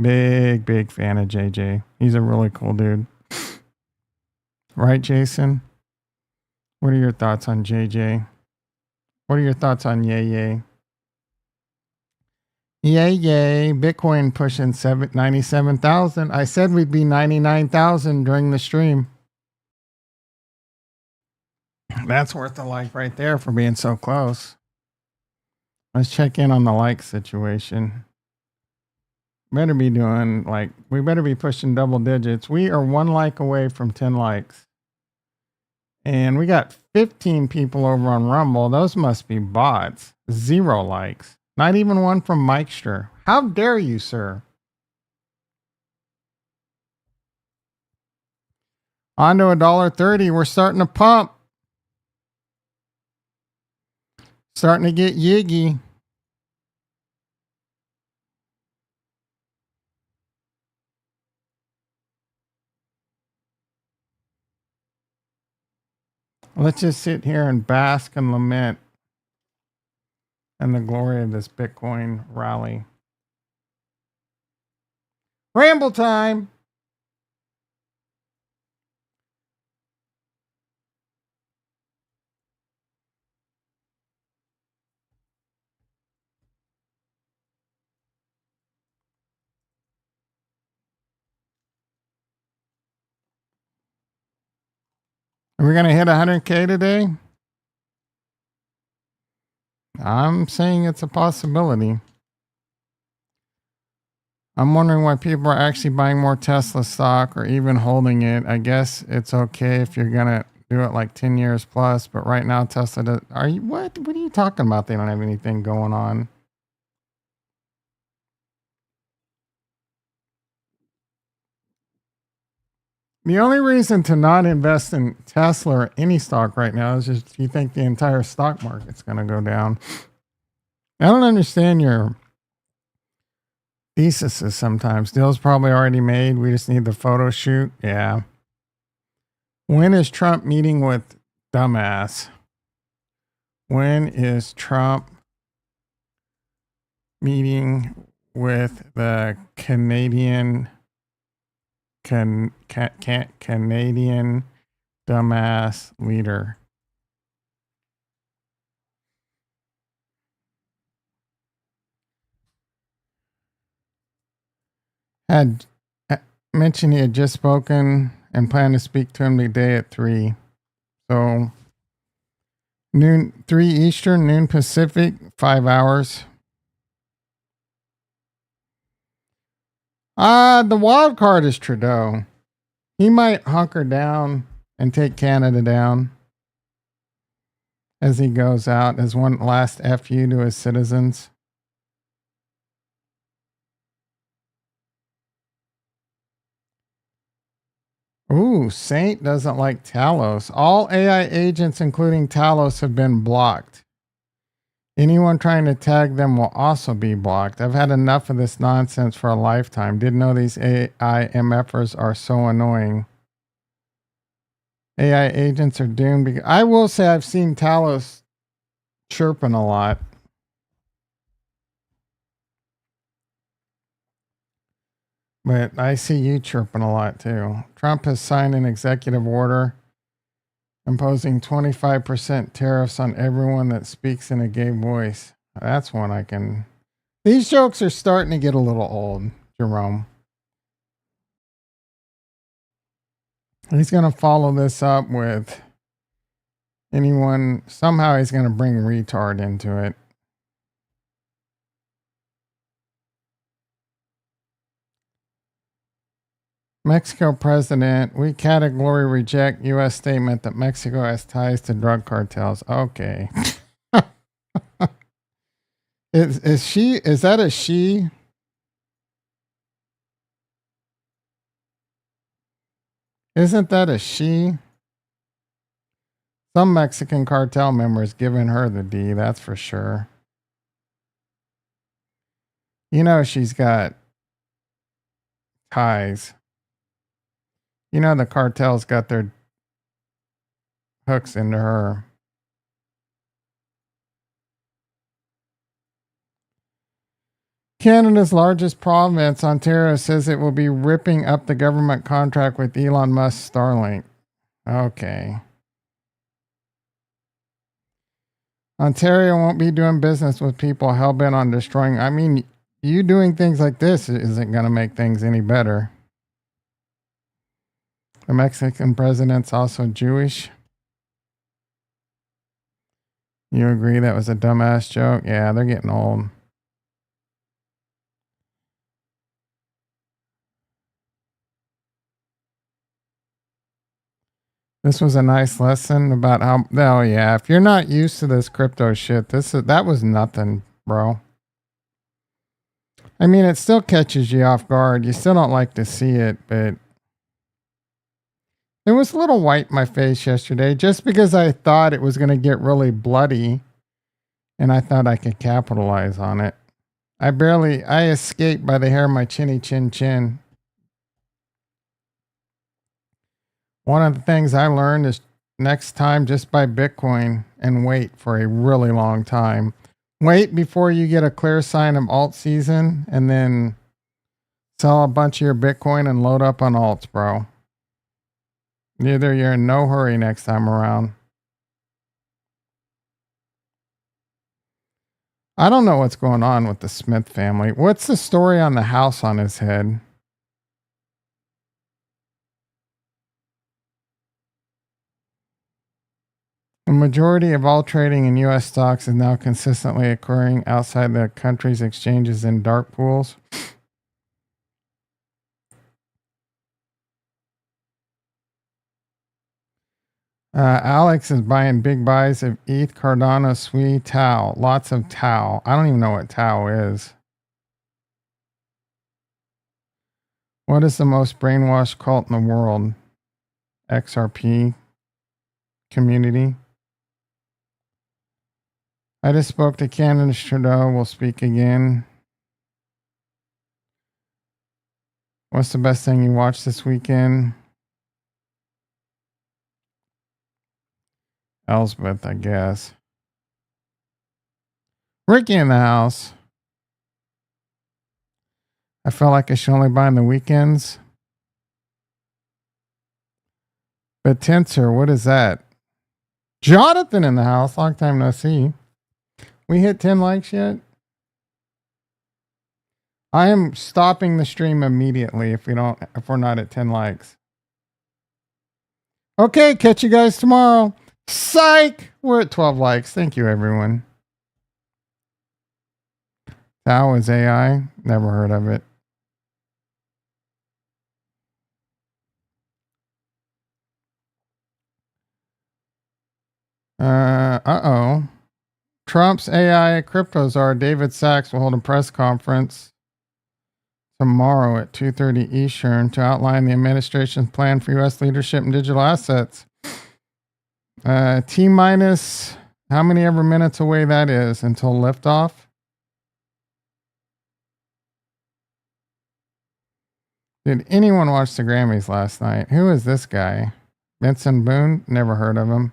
Big fan of JJ. He's a really cool dude. Right, Jason? What are your thoughts on JJ? What are your thoughts on Yay? Yay. Bitcoin pushing 97,000. I said we'd be 99,000 during the stream. That's worth a like right there for being so close. Let's check in on the like situation. We better be pushing double digits. We are 1 like away from 10 likes. And we got 15 people over on Rumble. Those must be bots. 0 likes. Not even one from Mikester. How dare you, sir? On to $1.30. We're starting to pump. Starting to get yiggy. Let's just sit here and bask and lament in the glory of this Bitcoin rally. Ramble time. Are we going to hit 100K today? I'm saying it's a possibility. I'm wondering why people are actually buying more Tesla stock or even holding it. I guess it's okay if you're going to do it like 10 years plus, but right now Tesla does. What are you talking about? They don't have anything going on. The only reason to not invest in Tesla or any stock right now is just you think the entire stock market's going to go down. I don't understand your theses sometimes. Deal's probably already made. We just need the photo shoot. Yeah. When is Trump meeting with dumbass? When is Trump meeting with the Canadian dumbass leader? had mentioned he had just spoken and planned to speak to him today at 3. So noon, 3 Eastern, noon Pacific, 5 hours. The wild card is Trudeau. He might hunker down and take Canada down as he goes out as one last FU to his citizens. Ooh, Saint doesn't like Talos. All AI agents, including Talos, have been blocked. Anyone trying to tag them will also be blocked. I've had enough of this nonsense for a lifetime. Didn't know these AI MFers are so annoying. AI agents are doomed. I will say I've seen Talos chirping a lot. But I see you chirping a lot too. Trump has signed an executive order imposing 25% tariffs on everyone that speaks in a gay voice. That's one I can. These jokes are starting to get a little old, Jerome. He's going to follow this up with anyone. Somehow he's going to bring retard into it. Mexico president, we categorically reject U.S. statement that Mexico has ties to drug cartels. Okay. Is that a she? Isn't that a she? Some Mexican cartel members giving her the D, that's for sure. You know she's got ties. You know the cartel's got their hooks into her. Canada's largest province, Ontario, says it will be ripping up the government contract with Elon Musk's Starlink. Okay. Ontario won't be doing business with people hell-bent on destroying. I mean, you doing things like this isn't going to make things any better. The Mexican president's also Jewish. You agree that was a dumbass joke? Yeah, they're getting old. This was a nice lesson about how. Oh yeah, if you're not used to this crypto shit, that was nothing, bro. I mean, it still catches you off guard. You still don't like to see it, but there was a little white in my face yesterday just because I thought it was going to get really bloody and I thought I could capitalize on it. I escaped by the hair of my chinny chin chin. One of the things I learned is next time just buy Bitcoin and wait for a really long time. Wait before you get a clear sign of alt season and then sell a bunch of your Bitcoin and load up on alts, bro. Either you're in no hurry next time around. I don't know what's going on with the Smith family. What's the story on the house on his head? The majority of all trading in U.S. stocks is now consistently occurring outside the country's exchanges in dark pools. Alex is buying big buys of ETH, Cardano, SWI, Tau. Lots of Tau. I don't even know what Tau is. What is the most brainwashed cult in the world? XRP community. I just spoke to Canada's Trudeau. We'll speak again. What's the best thing you watched this weekend? Elsbeth, I guess. Ricky in the house. I felt like I should only buy on the weekends. But Tensor, what is that? Jonathan in the house. Long time no see. We hit 10 likes yet? I am stopping the stream immediately if we're not at 10 likes. Okay, catch you guys tomorrow. Psych! We're at 12 likes. Thank you, everyone. Tao is AI. Never heard of it. Uh-oh. Trump's AI crypto czar David Sachs will hold a press conference tomorrow at 2:30 Eastern to outline the administration's plan for U.S. leadership in digital assets. T minus how many ever minutes away that is until liftoff. Did anyone watch the Grammys last night? Who is this guy? Benson Boone? Never heard of him.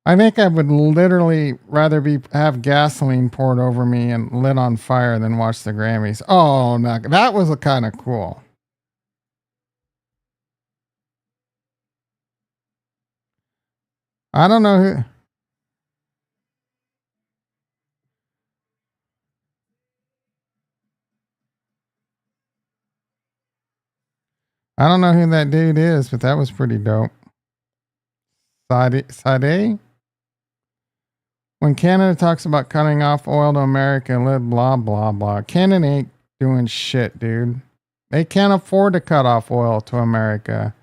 I think I would literally rather have gasoline poured over me and lit on fire than watch the Grammys. Oh, no, that was kind of cool. I don't know who. I don't know who that dude is, but that was pretty dope. Sade? When Canada talks about cutting off oil to America, blah, blah, blah. Canada ain't doing shit, dude. They can't afford to cut off oil to America.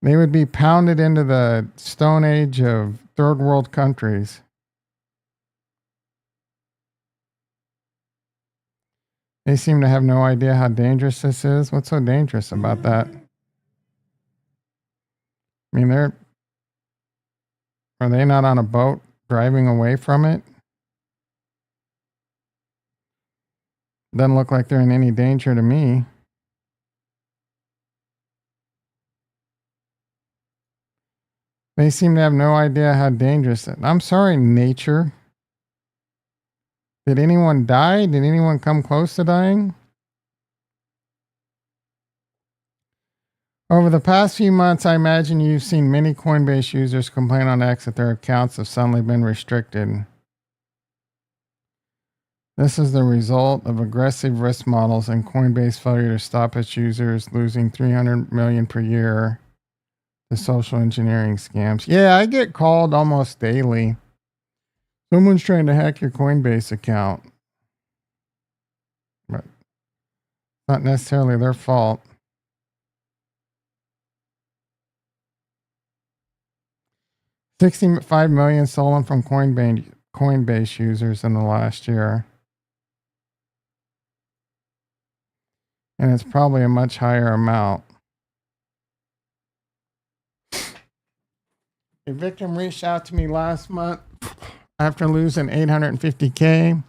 They would be pounded into the stone age of third world countries. They seem to have no idea how dangerous this is. What's so dangerous about that? I mean, are they not on a boat driving away from it? Doesn't look like they're in any danger to me. They seem to have no idea how dangerous it is. I'm sorry, nature. Did anyone die? Did anyone come close to dying? Over the past few months, I imagine you've seen many Coinbase users complain on X that their accounts have suddenly been restricted. This is the result of aggressive risk models and Coinbase failure to stop its users losing $300 million per year to social engineering scams. Yeah, I get called almost daily. Someone's trying to hack your Coinbase account. But not necessarily their fault. $65 million stolen from Coinbase users in the last year. And it's probably a much higher amount. A victim reached out to me last month after losing $850K.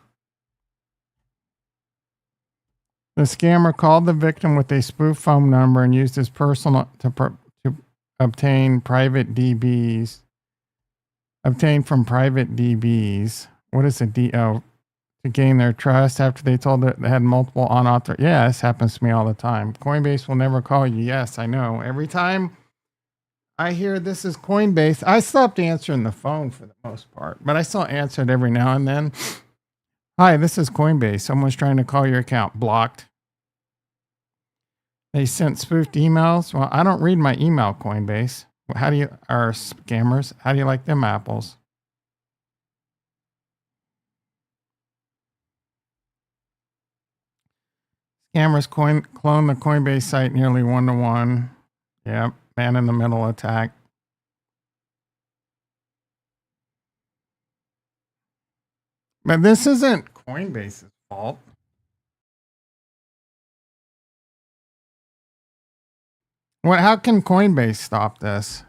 The scammer called the victim with a spoof phone number and used his personal to obtain private DBs. Obtained from private DBs. What is a DO? To gain their trust after they told it they had multiple unauthorized. Yeah, this happens to me all the time. Coinbase will never call you. Yes, I know. Every time I hear this is Coinbase, I stopped answering the phone for the most part, but I still answer it every now and then. Hi, this is Coinbase. Someone's trying to call your account. Blocked. They sent spoofed emails. Well, I don't read my email, Coinbase. How do you, are scammers? How do you like them apples? Scammers clone the Coinbase site nearly 1-to-1. Yep, man in the middle attack. But this isn't Coinbase's fault. What? How can Coinbase stop this?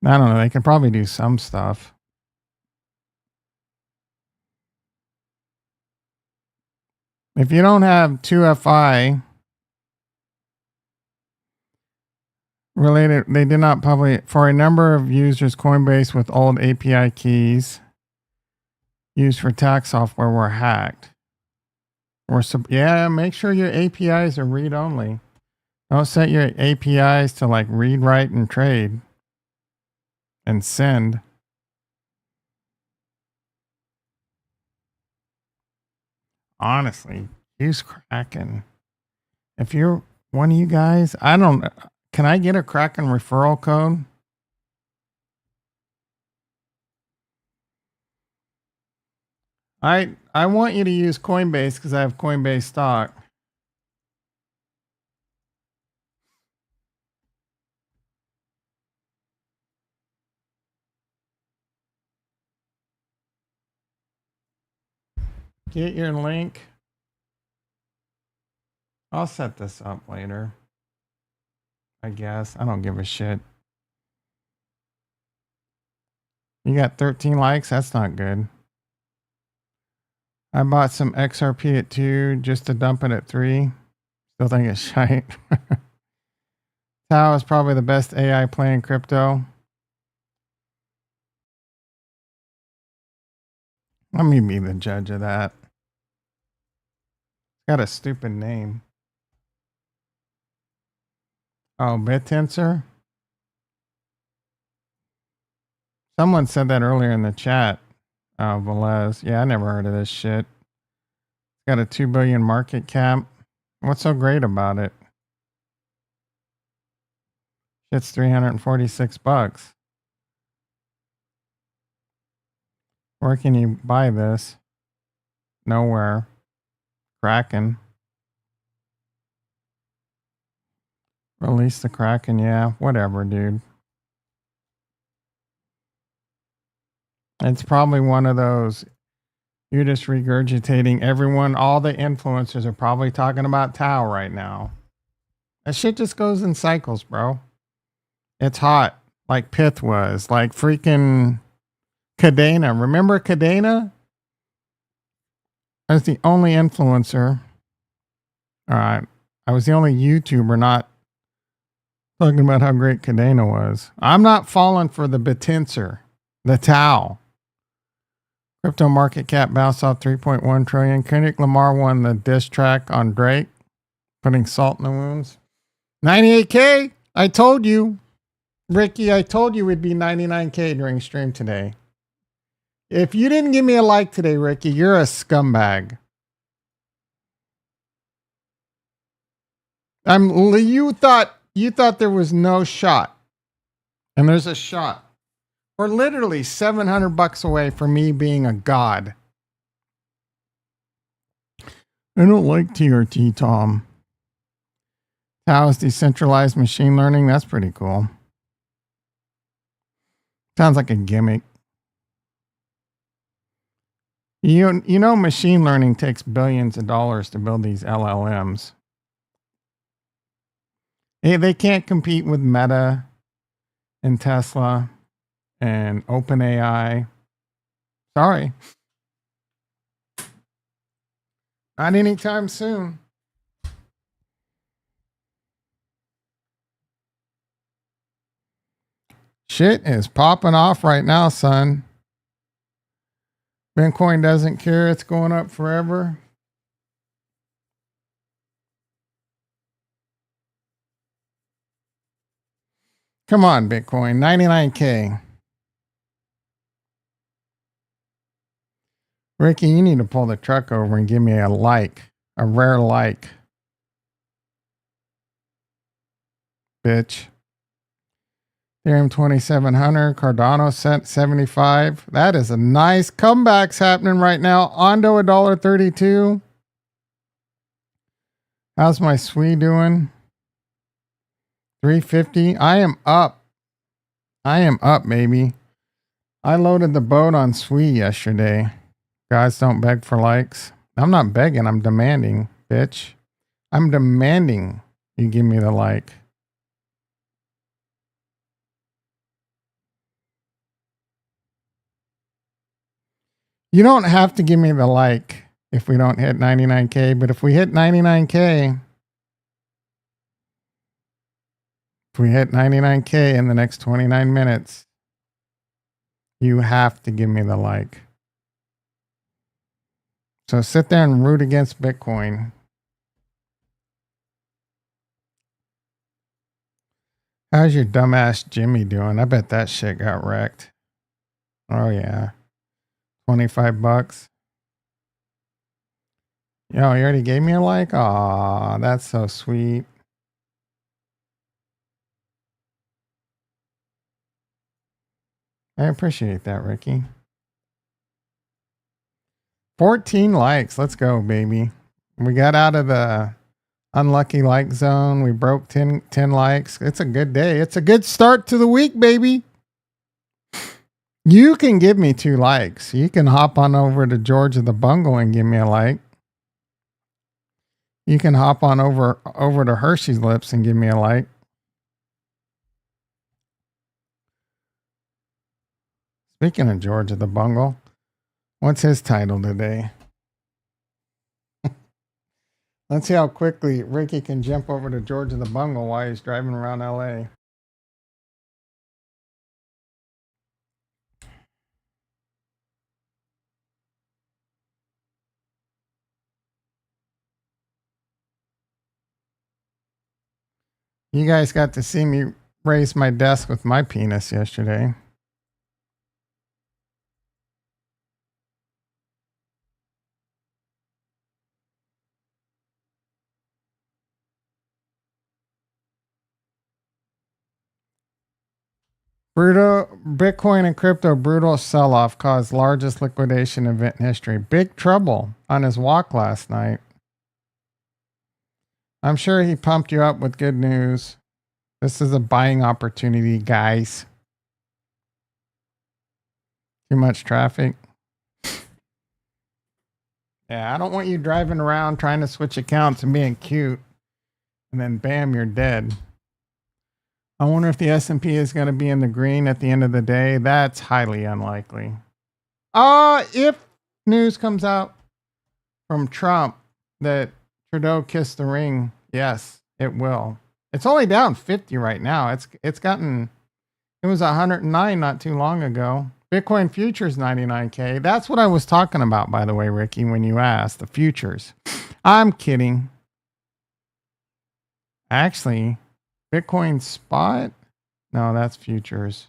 I don't know. They can probably do some stuff. If you don't have 2FI related, they did not publish for a number of users. Coinbase with old API keys used for tax software were hacked. Yeah, make sure your APIs are read only. Don't set your APIs to like read, write, and trade and send. honestly, use Kraken. If you're one of you guys, I don't. Can I get a Kraken referral code? I want you to use Coinbase because I have Coinbase stock. Get your link. I'll set this up later. I guess. I don't give a shit. You got 13 likes? That's not good. I bought some XRP at 2 just to dump it at 3. Still think it's shite. Tao is probably the best AI play in crypto. Let me be the judge of that. It's got a stupid name. Oh, BitTensor? Someone said that earlier in the chat. Oh, Velez. Yeah, I never heard of this shit. It's got a 2 billion market cap. What's so great about it? It's $346. Where can you buy this? Nowhere. Kraken. Release the Kraken. Yeah, whatever, dude. It's probably one of those. You're just regurgitating everyone. All the influencers are probably talking about Tao right now. That shit just goes in cycles, bro. It's hot. Like Pith was. Like freaking Cadena. Remember Cadena? I was the only influencer. All right. I was the only YouTuber not talking about how great Cadena was. I'm not falling for the Bitensor. The Tao. Crypto market cap bounced off 3.1 trillion. Kendrick Lamar won the diss track on Drake, putting salt in the wounds. 98K. I told you, Ricky. I told you it'd be 99K during stream today. If you didn't give me a like today, Ricky, you're a scumbag. You thought there was no shot, and there's a shot. We're literally $700 away from me being a god. I don't like TRT, Tom. Tao's decentralized machine learning. That's pretty cool. Sounds like a gimmick. You know, machine learning takes billions of dollars to build these LLMs. They can't compete with Meta and Tesla and OpenAI. Sorry. Not anytime soon. Shit is popping off right now, son. Bitcoin doesn't care. It's going up forever. Come on, Bitcoin. 99K. Ricky, you need to pull the truck over and give me a like. A rare like. Bitch. Ethereum 2700. Cardano sent 75. That is a nice comebacks happening right now. Ondo $1.32. How's my SWE doing? 350. I am up. Baby. I loaded the boat on SWE yesterday. Guys, don't beg for likes. I'm not begging. I'm demanding, bitch. I'm demanding you give me the like. You don't have to give me the like if we don't hit 99K, but if we hit 99K, in the next 29 minutes, you have to give me the like. So sit there and root against Bitcoin. How's your dumbass Jimmy doing? I bet that shit got wrecked. Oh yeah. $25. Yo, you already gave me a like? Aw, that's so sweet. I appreciate that, Ricky. 14 likes. Let's go, baby. We got out of the unlucky like zone. We broke 10 likes. It's a good day. It's a good start to the week, baby. You can give me 2 likes. You can hop on over to Georgia the Bungle and give me a like. You can hop on over to Hershey's Lips and give me a like. Speaking of Georgia the Bungle, what's his title today? Let's see how quickly Ricky can jump over to Georgia the Bungle while he's driving around LA. You guys got to see me raise my desk with my penis yesterday. Brutal Bitcoin and crypto brutal sell-off caused largest liquidation event in history. Big trouble on his walk last night. I'm sure he pumped you up with good news. This is a buying opportunity, guys. Too much traffic. Yeah, I don't want you driving around trying to switch accounts and being cute, and then bam, you're dead. I wonder if the S&P is going to be in the green at the end of the day. That's highly unlikely. If news comes out from Trump that Trudeau kissed the ring, yes, it will. It's only down 50 right now. It was 109 not too long ago. Bitcoin futures 99K. That's what I was talking about, by the way, Ricky, when you asked the futures. I'm kidding. Actually, Bitcoin spot? No, that's futures.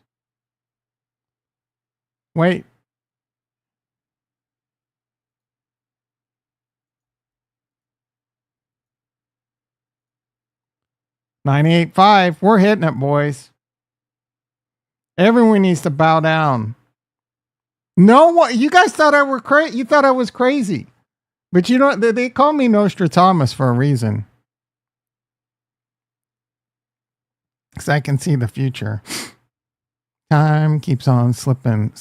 Wait. $98.5. We're hitting it, boys. Everyone needs to bow down. No one. You guys thought I were crazy. You thought I was crazy, but you know they call me Nostradamus for a reason, because I can see the future. Time keeps on slipping.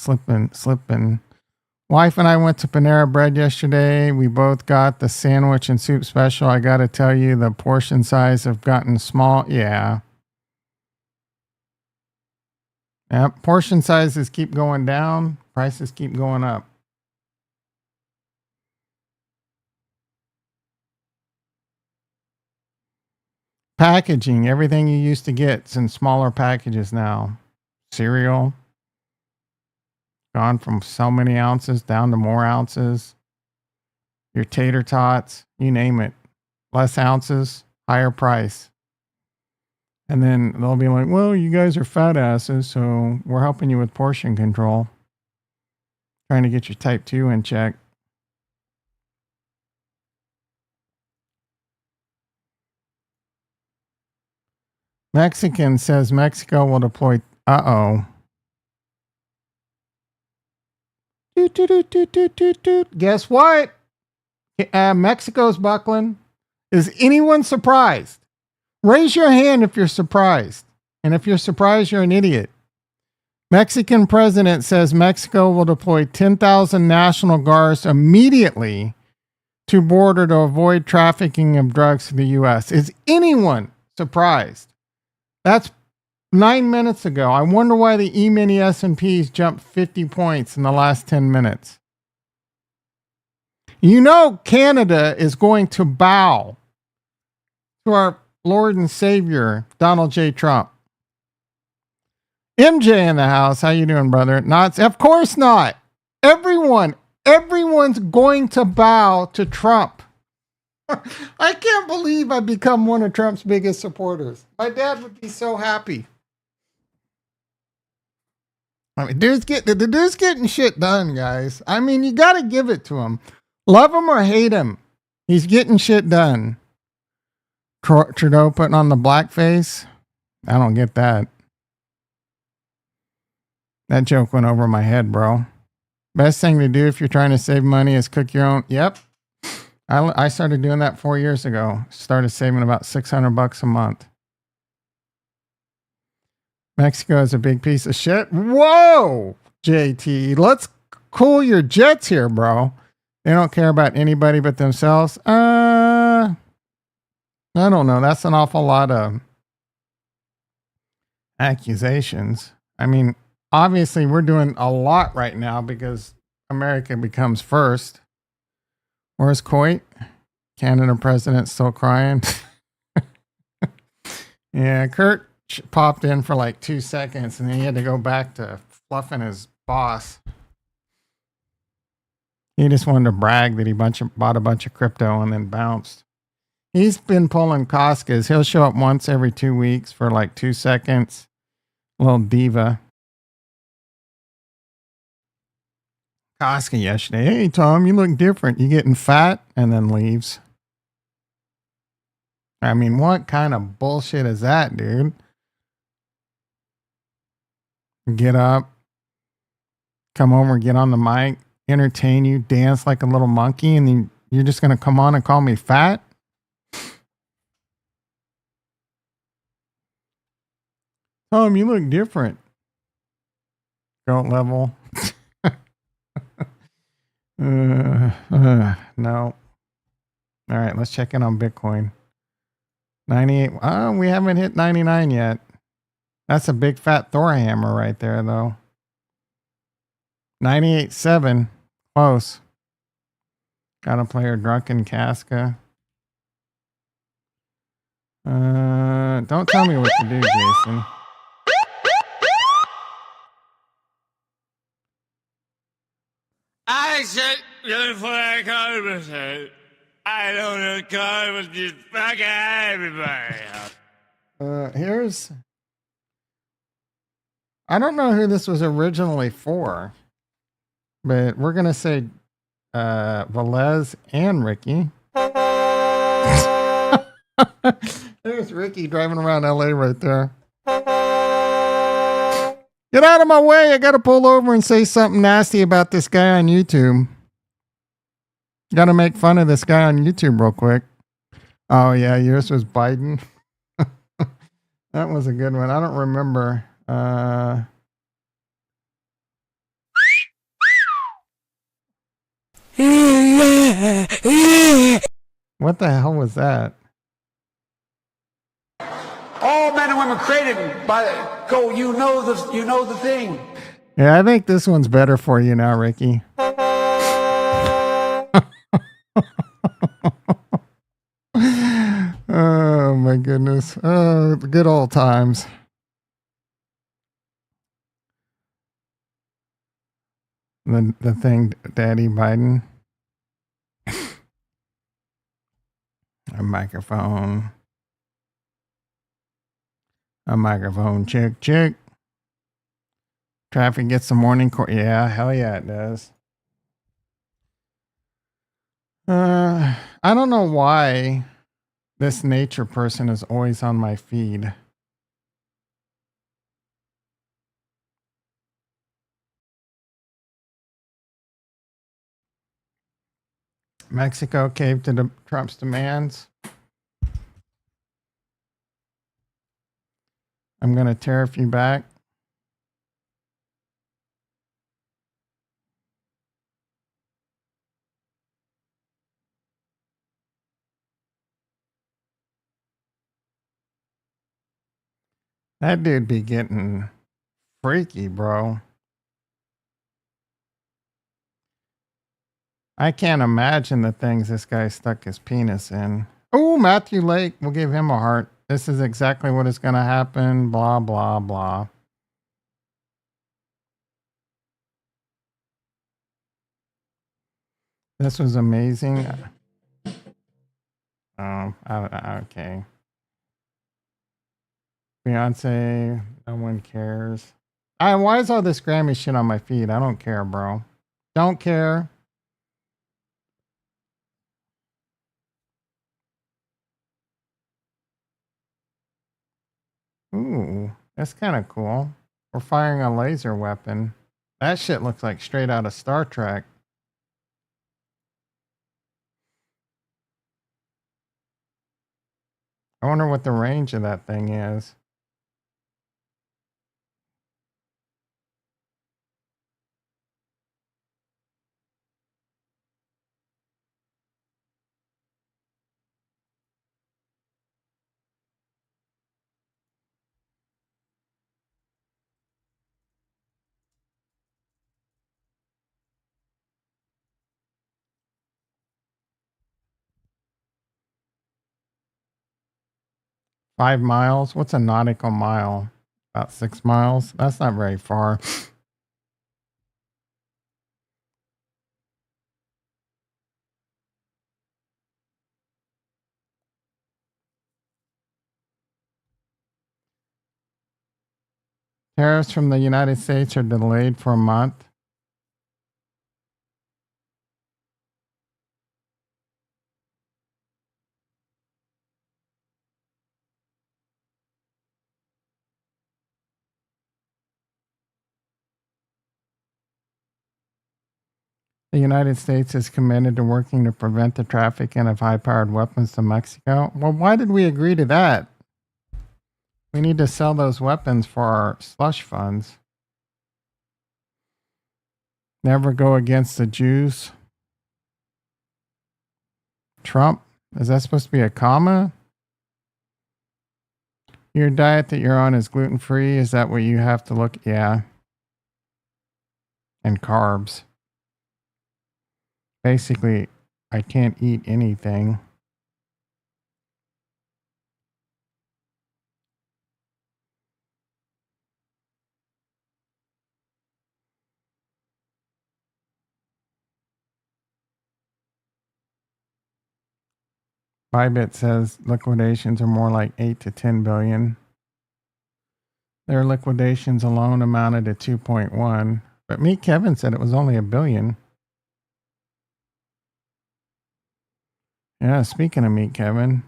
Wife and I went to Panera Bread yesterday. We both got the sandwich and soup special. I got to tell you, the portion size have gotten small. Yeah. Yep. Portion sizes keep going down. Prices keep going up. Packaging. Everything you used to get is in smaller packages now. Cereal. Gone from so many ounces down to more ounces. Your tater tots. You name it. Less ounces, higher price. And then they'll be like, well, you guys are fat asses, so we're helping you with portion control. Trying to get your type 2 in check. Mexican says Mexico will deploy. Uh-oh. Guess what? Mexico's buckling. Is anyone surprised? Raise your hand if you're surprised. And if you're surprised, you're an idiot. Mexican president says Mexico will deploy 10,000 National Guards immediately to border to avoid trafficking of drugs to the U.S. Is anyone surprised? That's 9 minutes ago. I wonder why the E-mini S&Ps jumped 50 points in the last 10 minutes. You know Canada is going to bow to our Lord and Savior, Donald J. Trump. MJ in the house. How you doing, brother? Not, of course not. Everyone's going to bow to Trump. I can't believe I've become one of Trump's biggest supporters. My dad would be so happy. I mean, the dude's getting shit done, guys. I mean, you got to give it to him. Love him or hate him. He's getting shit done. Trudeau putting on the blackface. I don't get that. That joke went over my head, bro. Best thing to do if you're trying to save money is cook your own. Yep. I started doing that 4 years ago. Started saving about $600 a month. Mexico is a big piece of shit. Whoa, JT. Let's cool your jets here, bro. They don't care about anybody but themselves. I don't know. That's an awful lot of accusations. I mean, obviously, we're doing a lot right now because America becomes first. Where's Coit? Canada president still crying. Yeah, Kurt popped in for like 2 seconds and then he had to go back to fluffing his boss. He just wanted to brag that he bought a bunch of crypto and then bounced. He's been pulling Costco's. He'll show up once every 2 weeks for like 2 seconds. Little diva. Costco yesterday. Hey, Tom, you look different. You getting fat? And then leaves. I mean, what kind of bullshit is that, dude? Get up, come over, get on the mic, entertain you, dance like a little monkey, and then you're just going to come on and call me fat? Tom, you look different. Goat level. No. All right, let's check in on Bitcoin. 98. Oh, we haven't hit 99 yet. That's a big fat Thor hammer right there, though. 98.7. Close. Gotta play her drunken Casca. Don't tell me what to do, Jason. I said, for that conversation. I don't know car with just fucking everybody. Here's. I don't know who this was originally for, but we're gonna say Velez and Ricky. There's Ricky driving around LA right there. Get out of my way. I got to pull over and say something nasty about this guy on YouTube. Got to make fun of this guy on YouTube real quick. Oh, yeah. Yours was Biden. That was a good one. I don't remember. What the hell was that? All men and women created by go. You know the thing. Yeah, I think this one's better for you now, Ricky. Oh my goodness! Oh, the good old times. The thing, Daddy Biden. A microphone. A microphone check. Traffic gets the morning court. Yeah, hell yeah, it does. I don't know why this nature person is always on my feed. Mexico caved to Trump's demands. I'm going to tariff you back. That dude be getting freaky, bro. I can't imagine the things this guy stuck his penis in. Oh, Matthew Lake, we'll give him a heart. This is exactly what is going to happen. Blah, blah, blah. This was amazing. Okay. Beyonce, no one cares. Why is all this Grammy shit on my feed? I don't care, bro. Don't care. Ooh, that's kind of cool. We're firing a laser weapon. That shit looks like straight out of Star Trek. I wonder what the range of that thing is. Five miles? What's a nautical mile? About 6 miles? That's not very far. Tariffs from the United States are delayed for a month. The United States is committed to working to prevent the trafficking of high powered weapons to Mexico. Well, why did we agree to that? We need to sell those weapons for our slush funds. Never go against the Jews. Trump, is that supposed to be a comma? Your diet that you're on is gluten free. Is that what you have to look? Yeah. And carbs. Basically, I can't eat anything. Bybit says liquidations are more like 8 to 10 billion. Their liquidations alone amounted to 2.1. But Meet Kevin said it was only $1 billion. Yeah, speaking of Meet Kevin,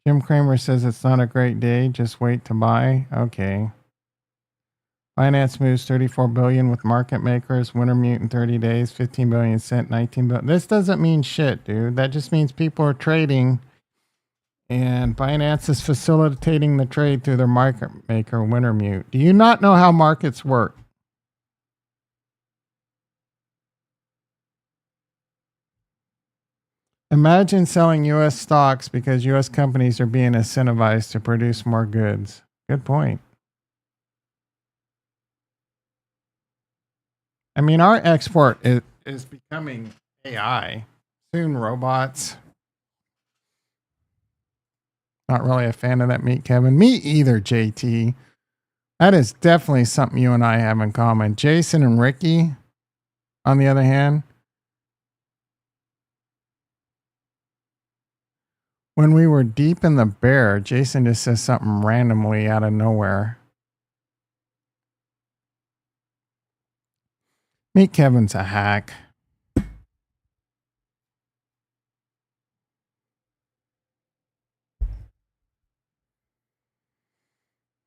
Jim Cramer says it's not a great day. Just wait to buy. Okay. Binance moves 34 billion with market makers. Wintermute in 30 days. 15 billion cent. 19 billion. This doesn't mean shit, dude. That just means people are trading, and Binance is facilitating the trade through their market maker, Wintermute. Do you not know how markets work? Imagine selling U.S. stocks because U.S. companies are being incentivized to produce more goods. Good point. I mean, our export is becoming AI. Soon, robots. Not really a fan of that Meet Kevin. Me either, JT. That is definitely something you and I have in common. Jason and Ricky, on the other hand, when we were deep in the bear, Jason just says something randomly out of nowhere. Meet Kevin's a hack.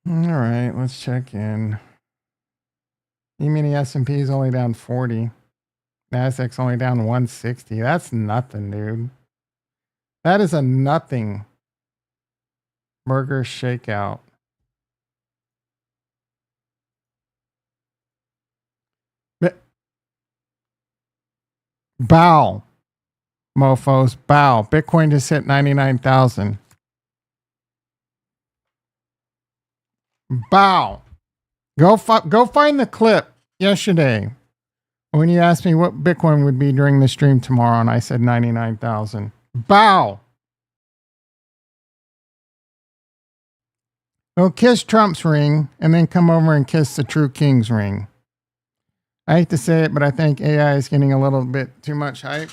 All right, let's check in. E-mini S&P is only down 40. Nasdaq's only down 160. That's nothing, dude. That is a nothing burger shakeout. But bow, mofos, bow. Bitcoin just hit 99,000. Bow. Go find the clip yesterday when you asked me what Bitcoin would be during the stream tomorrow, and I said 99,000. Bow. Go kiss Trump's ring and then come over and kiss the true king's ring. I hate to say it, but I think AI is getting a little bit too much hype.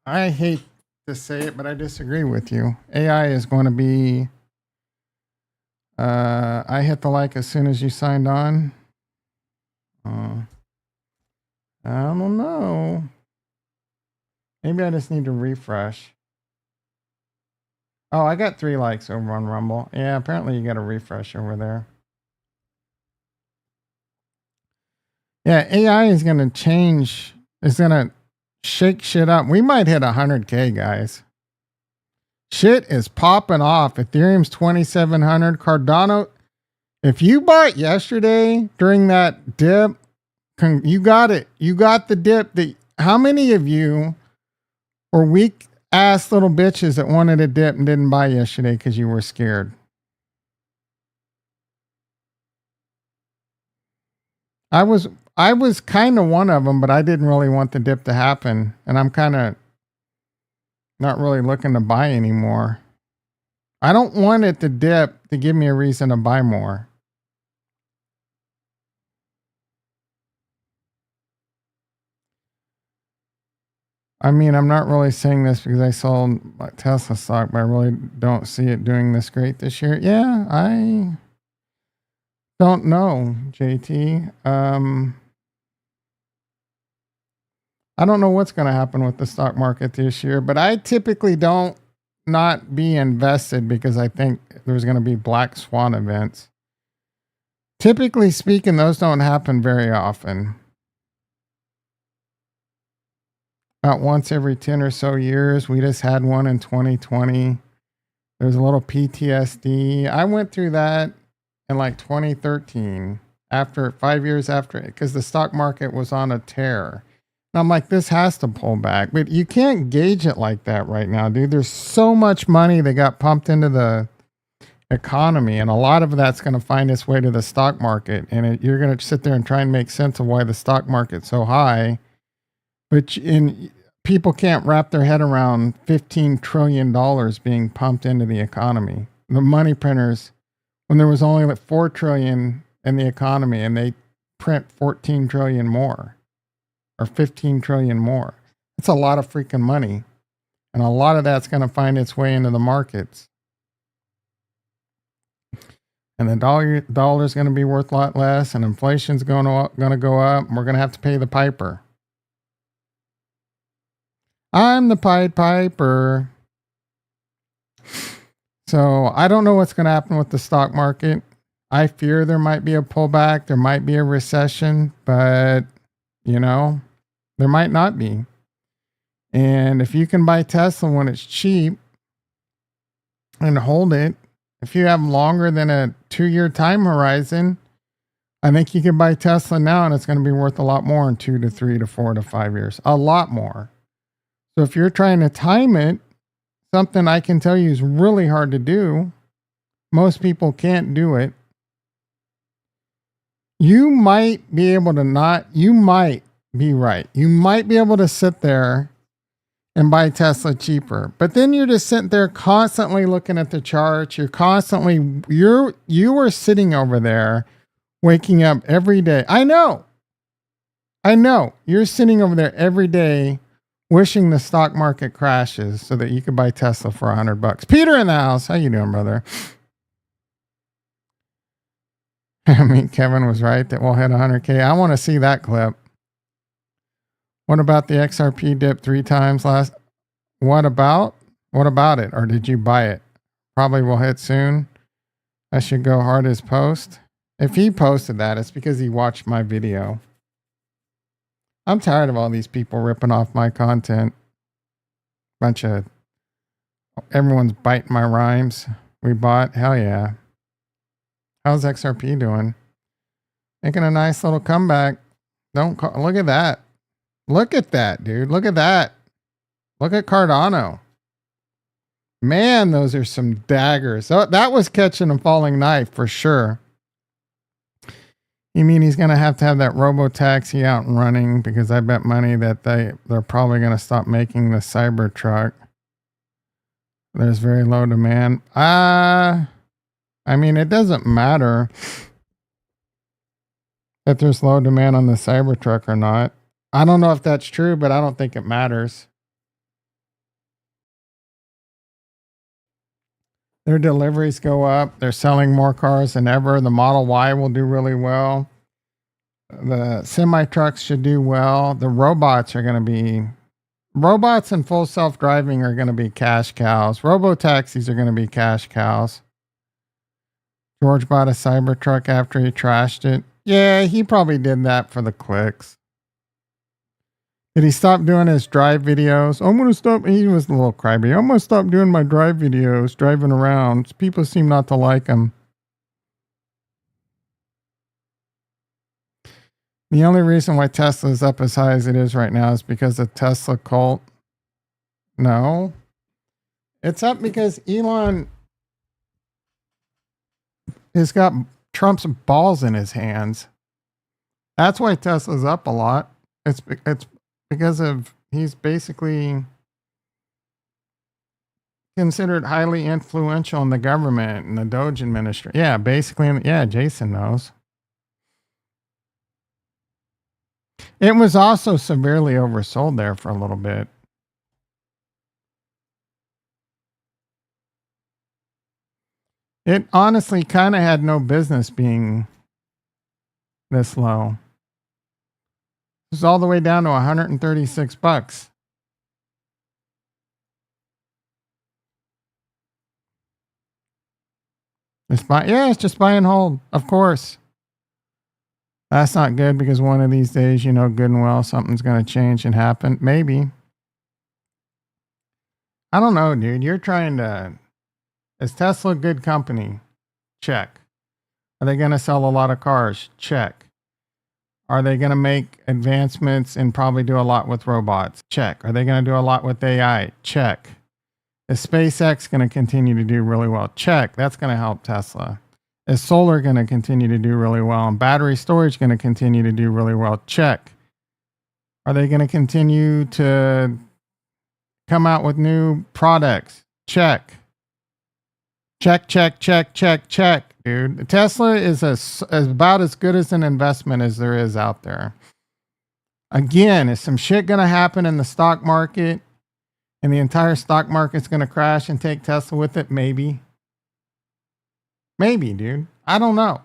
I hate to say it, but I disagree with you. AI is going to be. I hit the like as soon as you signed on. I don't know. Maybe I just need to refresh. Oh, I got 3 likes over on Rumble. Yeah, apparently you got a refresh over there. Yeah, AI is going to change. It's going to shake shit up. We might hit 100K, guys. Shit is popping off. Ethereum's 2,700. Cardano, if you bought yesterday during that dip, you got it. You got the dip. How many of you were weak ass little bitches that wanted a dip and didn't buy yesterday because you were scared? I was kind of one of them, but I didn't really want the dip to happen, and I'm kind of not really looking to buy anymore. I don't want it to dip to give me a reason to buy more. I mean, I'm not really saying this because I sold my Tesla stock, but I really don't see it doing this great this year. Yeah, I don't know, JT. I don't know what's going to happen with the stock market this year, but I typically don't not be invested because I think there's going to be black swan events. Typically speaking, those don't happen very often. About once every 10 or so years. We just had one in 2020. There's a little PTSD. I went through that in like 2013, after 5 years after it, because the stock market was on a tear. And I'm like, this has to pull back. But you can't gauge it like that right now, dude. There's so much money that got pumped into the economy, and a lot of that's going to find its way to the stock market. And you're going to sit there and try and make sense of why the stock market's so high. But people can't wrap their head around $15 trillion being pumped into the economy. The money printers, when there was only like 4 trillion in the economy, and they print 14 trillion more or 15 trillion more. It's a lot of freaking money. And a lot of that's going to find its way into the markets. And the dollar's going to be worth a lot less, and inflation's going to go up, and we're going to have to pay the piper. I'm the Pied Piper. So I don't know what's going to happen with the stock market. I fear there might be a pullback. There might be a recession, but there might not be. And if you can buy Tesla when it's cheap and hold it, if you have longer than a 2-year time horizon, I think you can buy Tesla now and it's going to be worth a lot more in 2 to 3 to 4 to 5 years. A lot more. So if you're trying to time it, something I can tell you is really hard to do. Most people can't do it. You might be able to you might be right. You might be able to sit there and buy Tesla cheaper. But then you're just sitting there constantly looking at the charts. You are sitting over there waking up every day. I know. You're sitting over there every day wishing the stock market crashes so that you could buy Tesla for $100. Peter in the house. How you doing, brother? I mean, Kevin was right that we'll hit 100K. I want to see that clip. What about the XRP dip 3 times last? What about it? Or did you buy it? Probably will hit soon. I should go hard as post. If he posted that, it's because he watched my video. I'm tired of all these people ripping off my content. Everyone's biting my rhymes. We bought. Hell yeah. How's XRP doing? Making a nice little comeback. Look at that. Look at that, dude. Look at that. Look at Cardano. Man, those are some daggers. So that was catching a falling knife for sure. You mean he's going to have that robo-taxi out and running, because I bet money that they're probably going to stop making the Cybertruck. There's very low demand. I mean, it doesn't matter that there's low demand on the Cybertruck or not. I don't know if that's true, but I don't think it matters. Their deliveries go up. They're selling more cars than ever. The Model Y will do really well. The semi trucks should do well. The robots are going to be robots and full self-driving are going to be cash cows. Robo-taxis are going to be cash cows. George bought a Cybertruck after he trashed it. Yeah, he probably did that for the clicks. Did he stop doing his drive videos? I'm going to stop. He was a little crybaby. I'm going to stop doing my drive videos, driving around. People seem not to like him. The only reason why Tesla is up as high as it is right now is because of Tesla cult. No. It's up because Elon has got Trump's balls in his hands. That's why Tesla's up a lot. It's because of he's basically considered highly influential in the government and the Doge administration. Yeah, basically. Yeah, Jason knows. It was also severely oversold there for a little bit. It honestly kind of had no business being this low. It was all the way down to $136. It's just buy and hold, of course. That's not good because one of these days, you know good and well something's going to change and happen. Maybe. I don't know, dude. You're trying to... Is Tesla a good company? Check. Are they going to sell a lot of cars? Check. Are they going to make advancements and probably do a lot with robots? Check. Are they going to do a lot with AI? Check. Is SpaceX going to continue to do really well? Check. That's going to help Tesla. Is solar going to continue to do really well? And battery storage going to continue to do really well? Check. Are they going to continue to come out with new products? Check. Check, check, check, check, check, dude. Tesla is about as good as an investment as there is out there. Again, is some shit going to happen in the stock market and the entire stock market's going to crash and take Tesla with it? Maybe. Maybe, dude. I don't know.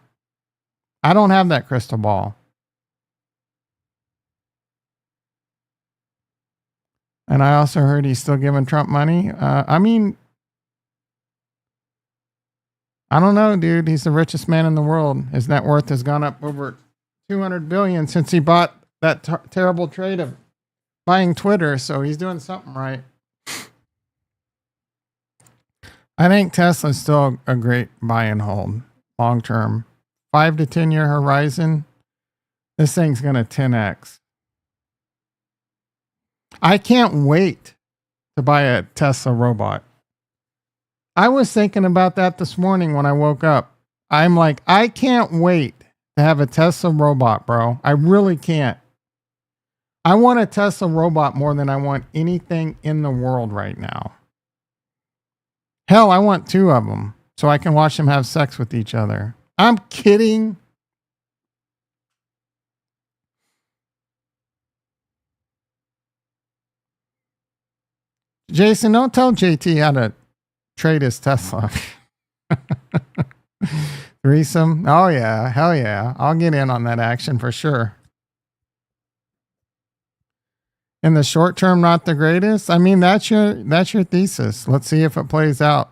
I don't have that crystal ball. And I also heard he's still giving Trump money. I mean, I don't know, dude. He's the richest man in the world. His net worth has gone up over 200 billion since he bought that terrible trade of buying Twitter. So he's doing something right. I think Tesla's still a great buy and hold long term. 5 to 10 year horizon. This thing's going to 10x. I can't wait to buy a Tesla robot. I was thinking about that this morning when I woke up. I'm like, I can't wait to have a Tesla robot, bro. I really can't. I want a Tesla robot more than I want anything in the world right now. Hell, I want 2 of them so I can watch them have sex with each other. I'm kidding. Jason, don't tell JT how to trade his Tesla. Threesome? Oh yeah, hell yeah. I'll get in on that action for sure. In the short term, not the greatest. I mean, that's your thesis. Let's see if it plays out.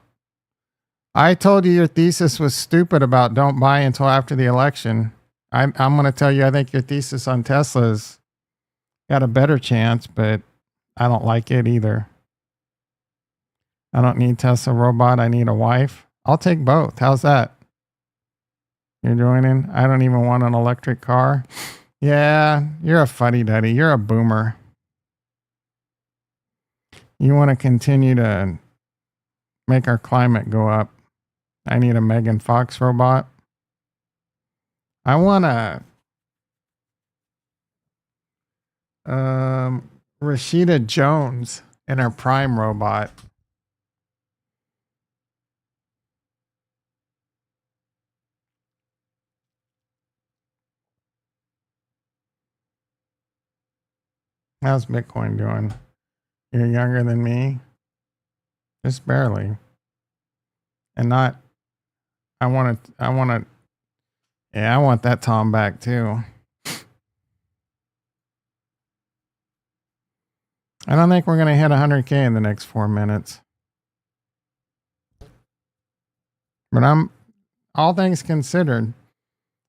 I told you your thesis was stupid about don't buy until after the election. I'm going to tell you, I think your thesis on Tesla's got a better chance, but I don't like it either. I don't need Tesla robot. I need a wife. I'll take both. How's that? You're joining? I don't even want an electric car. Yeah, you're a fuddy-duddy. You're a boomer. You want to continue to make our climate go up. I need a Megan Fox robot. I want a Rashida Jones in her prime robot. How's Bitcoin doing? You're younger than me? Just barely. And not, I want that Tom back too. I don't think we're going to hit 100K in the next 4 minutes. But all things considered,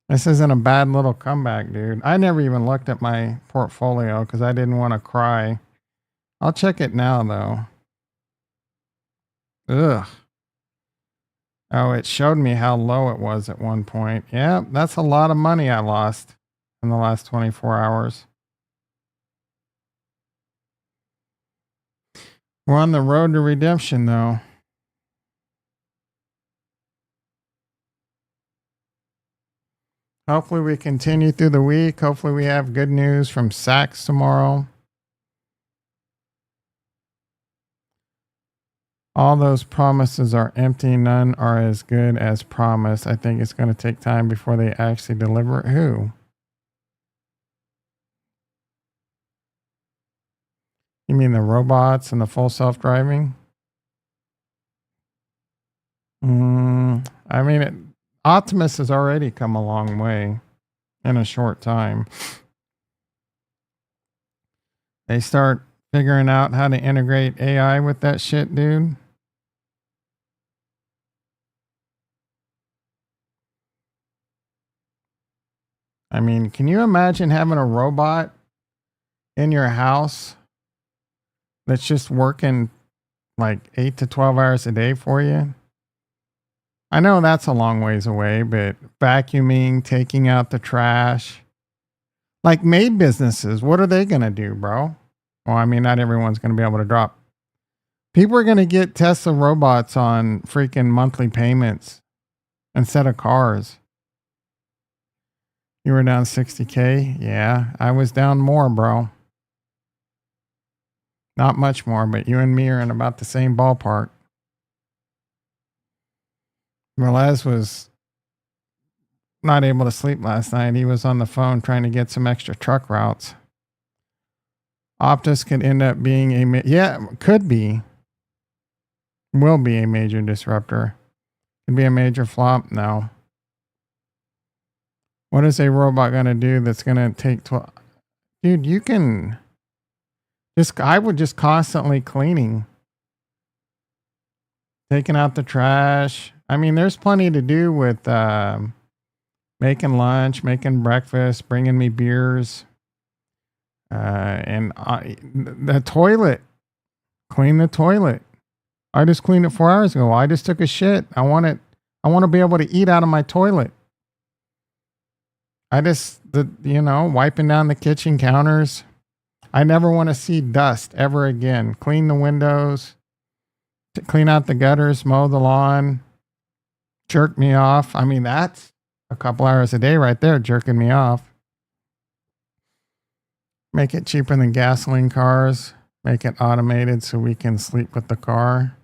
this isn't a bad little comeback, dude. I never even looked at my portfolio because I didn't want to cry. I'll check it now, though. Ugh. Oh, it showed me how low it was at one point. Yeah, that's a lot of money I lost in the last 24 hours. We're on the road to redemption, though. Hopefully we continue through the week. Hopefully we have good news from Saks tomorrow. All those promises are empty. None are as good as promised. I think it's going to take time before they actually deliver. Who? You mean the robots and the full self-driving? I mean, Optimus has already come a long way in a short time. They start figuring out how to integrate AI with that shit, dude. I mean, can you imagine having a robot in your house that's just working like 8 to 12 hours a day for you? I know that's a long ways away, but vacuuming, taking out the trash, like maid businesses, what are they going to do, bro? Well, I mean, not everyone's going to be able to drop. People are going to get Tesla robots on freaking monthly payments instead of cars. You were down 60K? Yeah, I was down more, bro. Not much more, but you and me are in about the same ballpark. Velez was not able to sleep last night. He was on the phone trying to get some extra truck routes. Optus could end up being could be. Will be a major disruptor. Could be a major flop now. What is a robot going to do that's going to take 12? Dude, you can I would just constantly cleaning. Taking out the trash. I mean, there's plenty to do with making lunch, making breakfast, bringing me beers. And the toilet. Clean the toilet. I just cleaned it 4 hours ago. I just took a shit. I want to be able to eat out of my toilet. Wiping down the kitchen counters. I never want to see dust ever again. Clean the windows. Clean out the gutters. Mow the lawn. Jerk me off. I mean, that's a couple hours a day right there, jerking me off. Make it cheaper than gasoline cars. Make it automated so we can sleep with the car.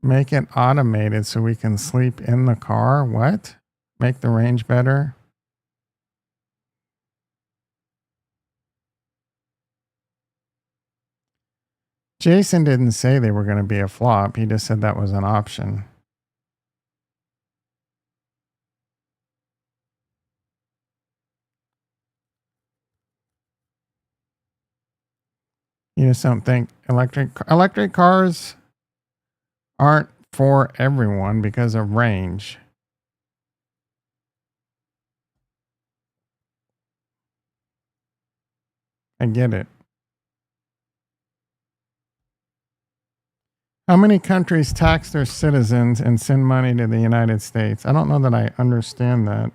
Make it automated so we can sleep in the car. What? Make the range better. Jason didn't say they were going to be a flop. He just said that was an option. You just don't think electric cars aren't for everyone because of range. I get it. How many countries tax their citizens and send money to the United States? I don't know that I understand that.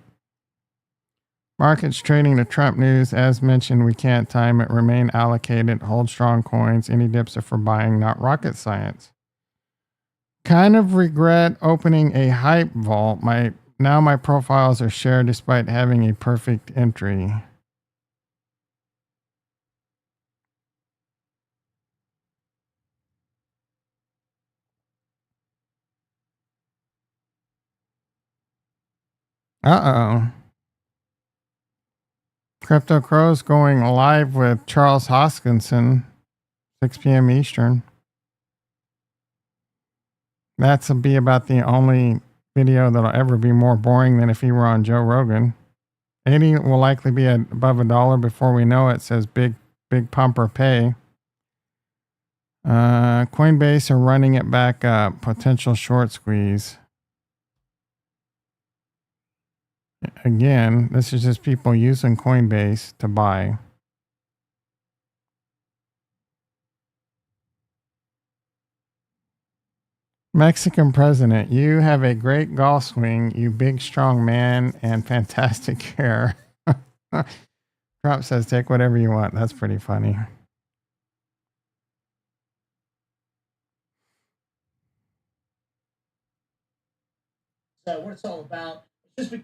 Markets trading to Trump news. As mentioned, we can't time it. Remain allocated. Hold strong coins. Any dips are for buying, not rocket science. Kind of regret opening a hype vault. Now my profiles are shared despite having a perfect entry. Uh-oh. Crypto Crow's going live with Charles Hoskinson, 6 p.m. Eastern. That'll be about the only video that'll ever be more boring than if he were on Joe Rogan. 80 will likely be above $1 before we know it, says Big big pump or pay. Coinbase are running it back up. Potential short squeeze. Again, this is just people using Coinbase to buy. Mexican president, you have a great golf swing, you big strong man, and fantastic hair. Trump says, take whatever you want. That's pretty funny. What it's all about. It's just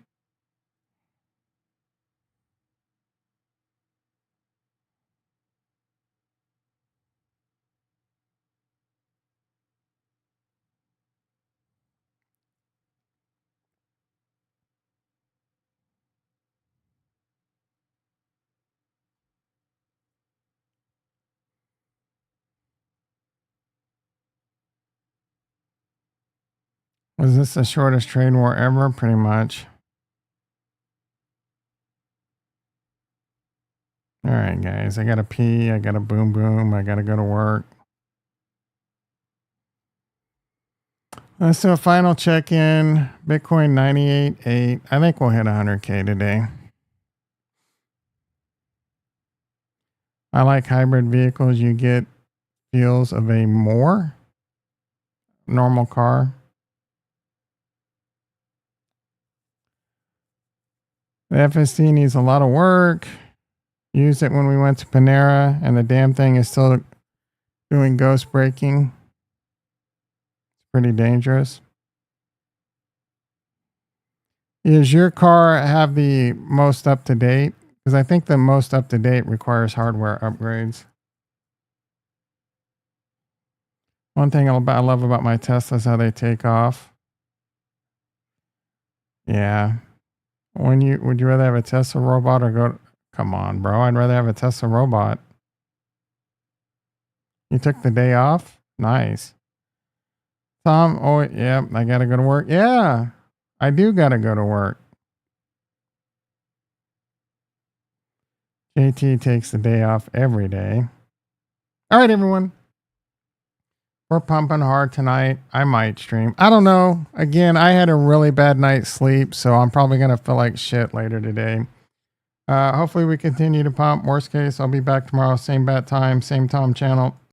Was this the shortest trade war ever? Pretty much. All right, guys. I got to pee. I got to boom boom. I got to go to work. Let's do a final check-in. Bitcoin 98.8. I think we'll hit 100K today. I like hybrid vehicles. You get feels of a more normal car. The FSD needs a lot of work. Used it when we went to Panera, and the damn thing is still doing ghost braking. It's pretty dangerous. Does your car have the most up-to-date? Because I think the most up-to-date requires hardware upgrades. One thing I love about my Tesla is how they take off. Yeah. Would you rather have a Tesla robot or go? Come on, bro. I'd rather have a Tesla robot. You took the day off? Nice. Tom, oh, yeah, I got to go to work. Yeah, I do got to go to work. JT takes the day off every day. All right, everyone. We're pumping hard tonight. I might stream. I don't know. Again, I had a really bad night's sleep, so I'm probably going to feel like shit later today. Hopefully we continue to pump. Worst case, I'll be back tomorrow. Same bat time, same Tom channel.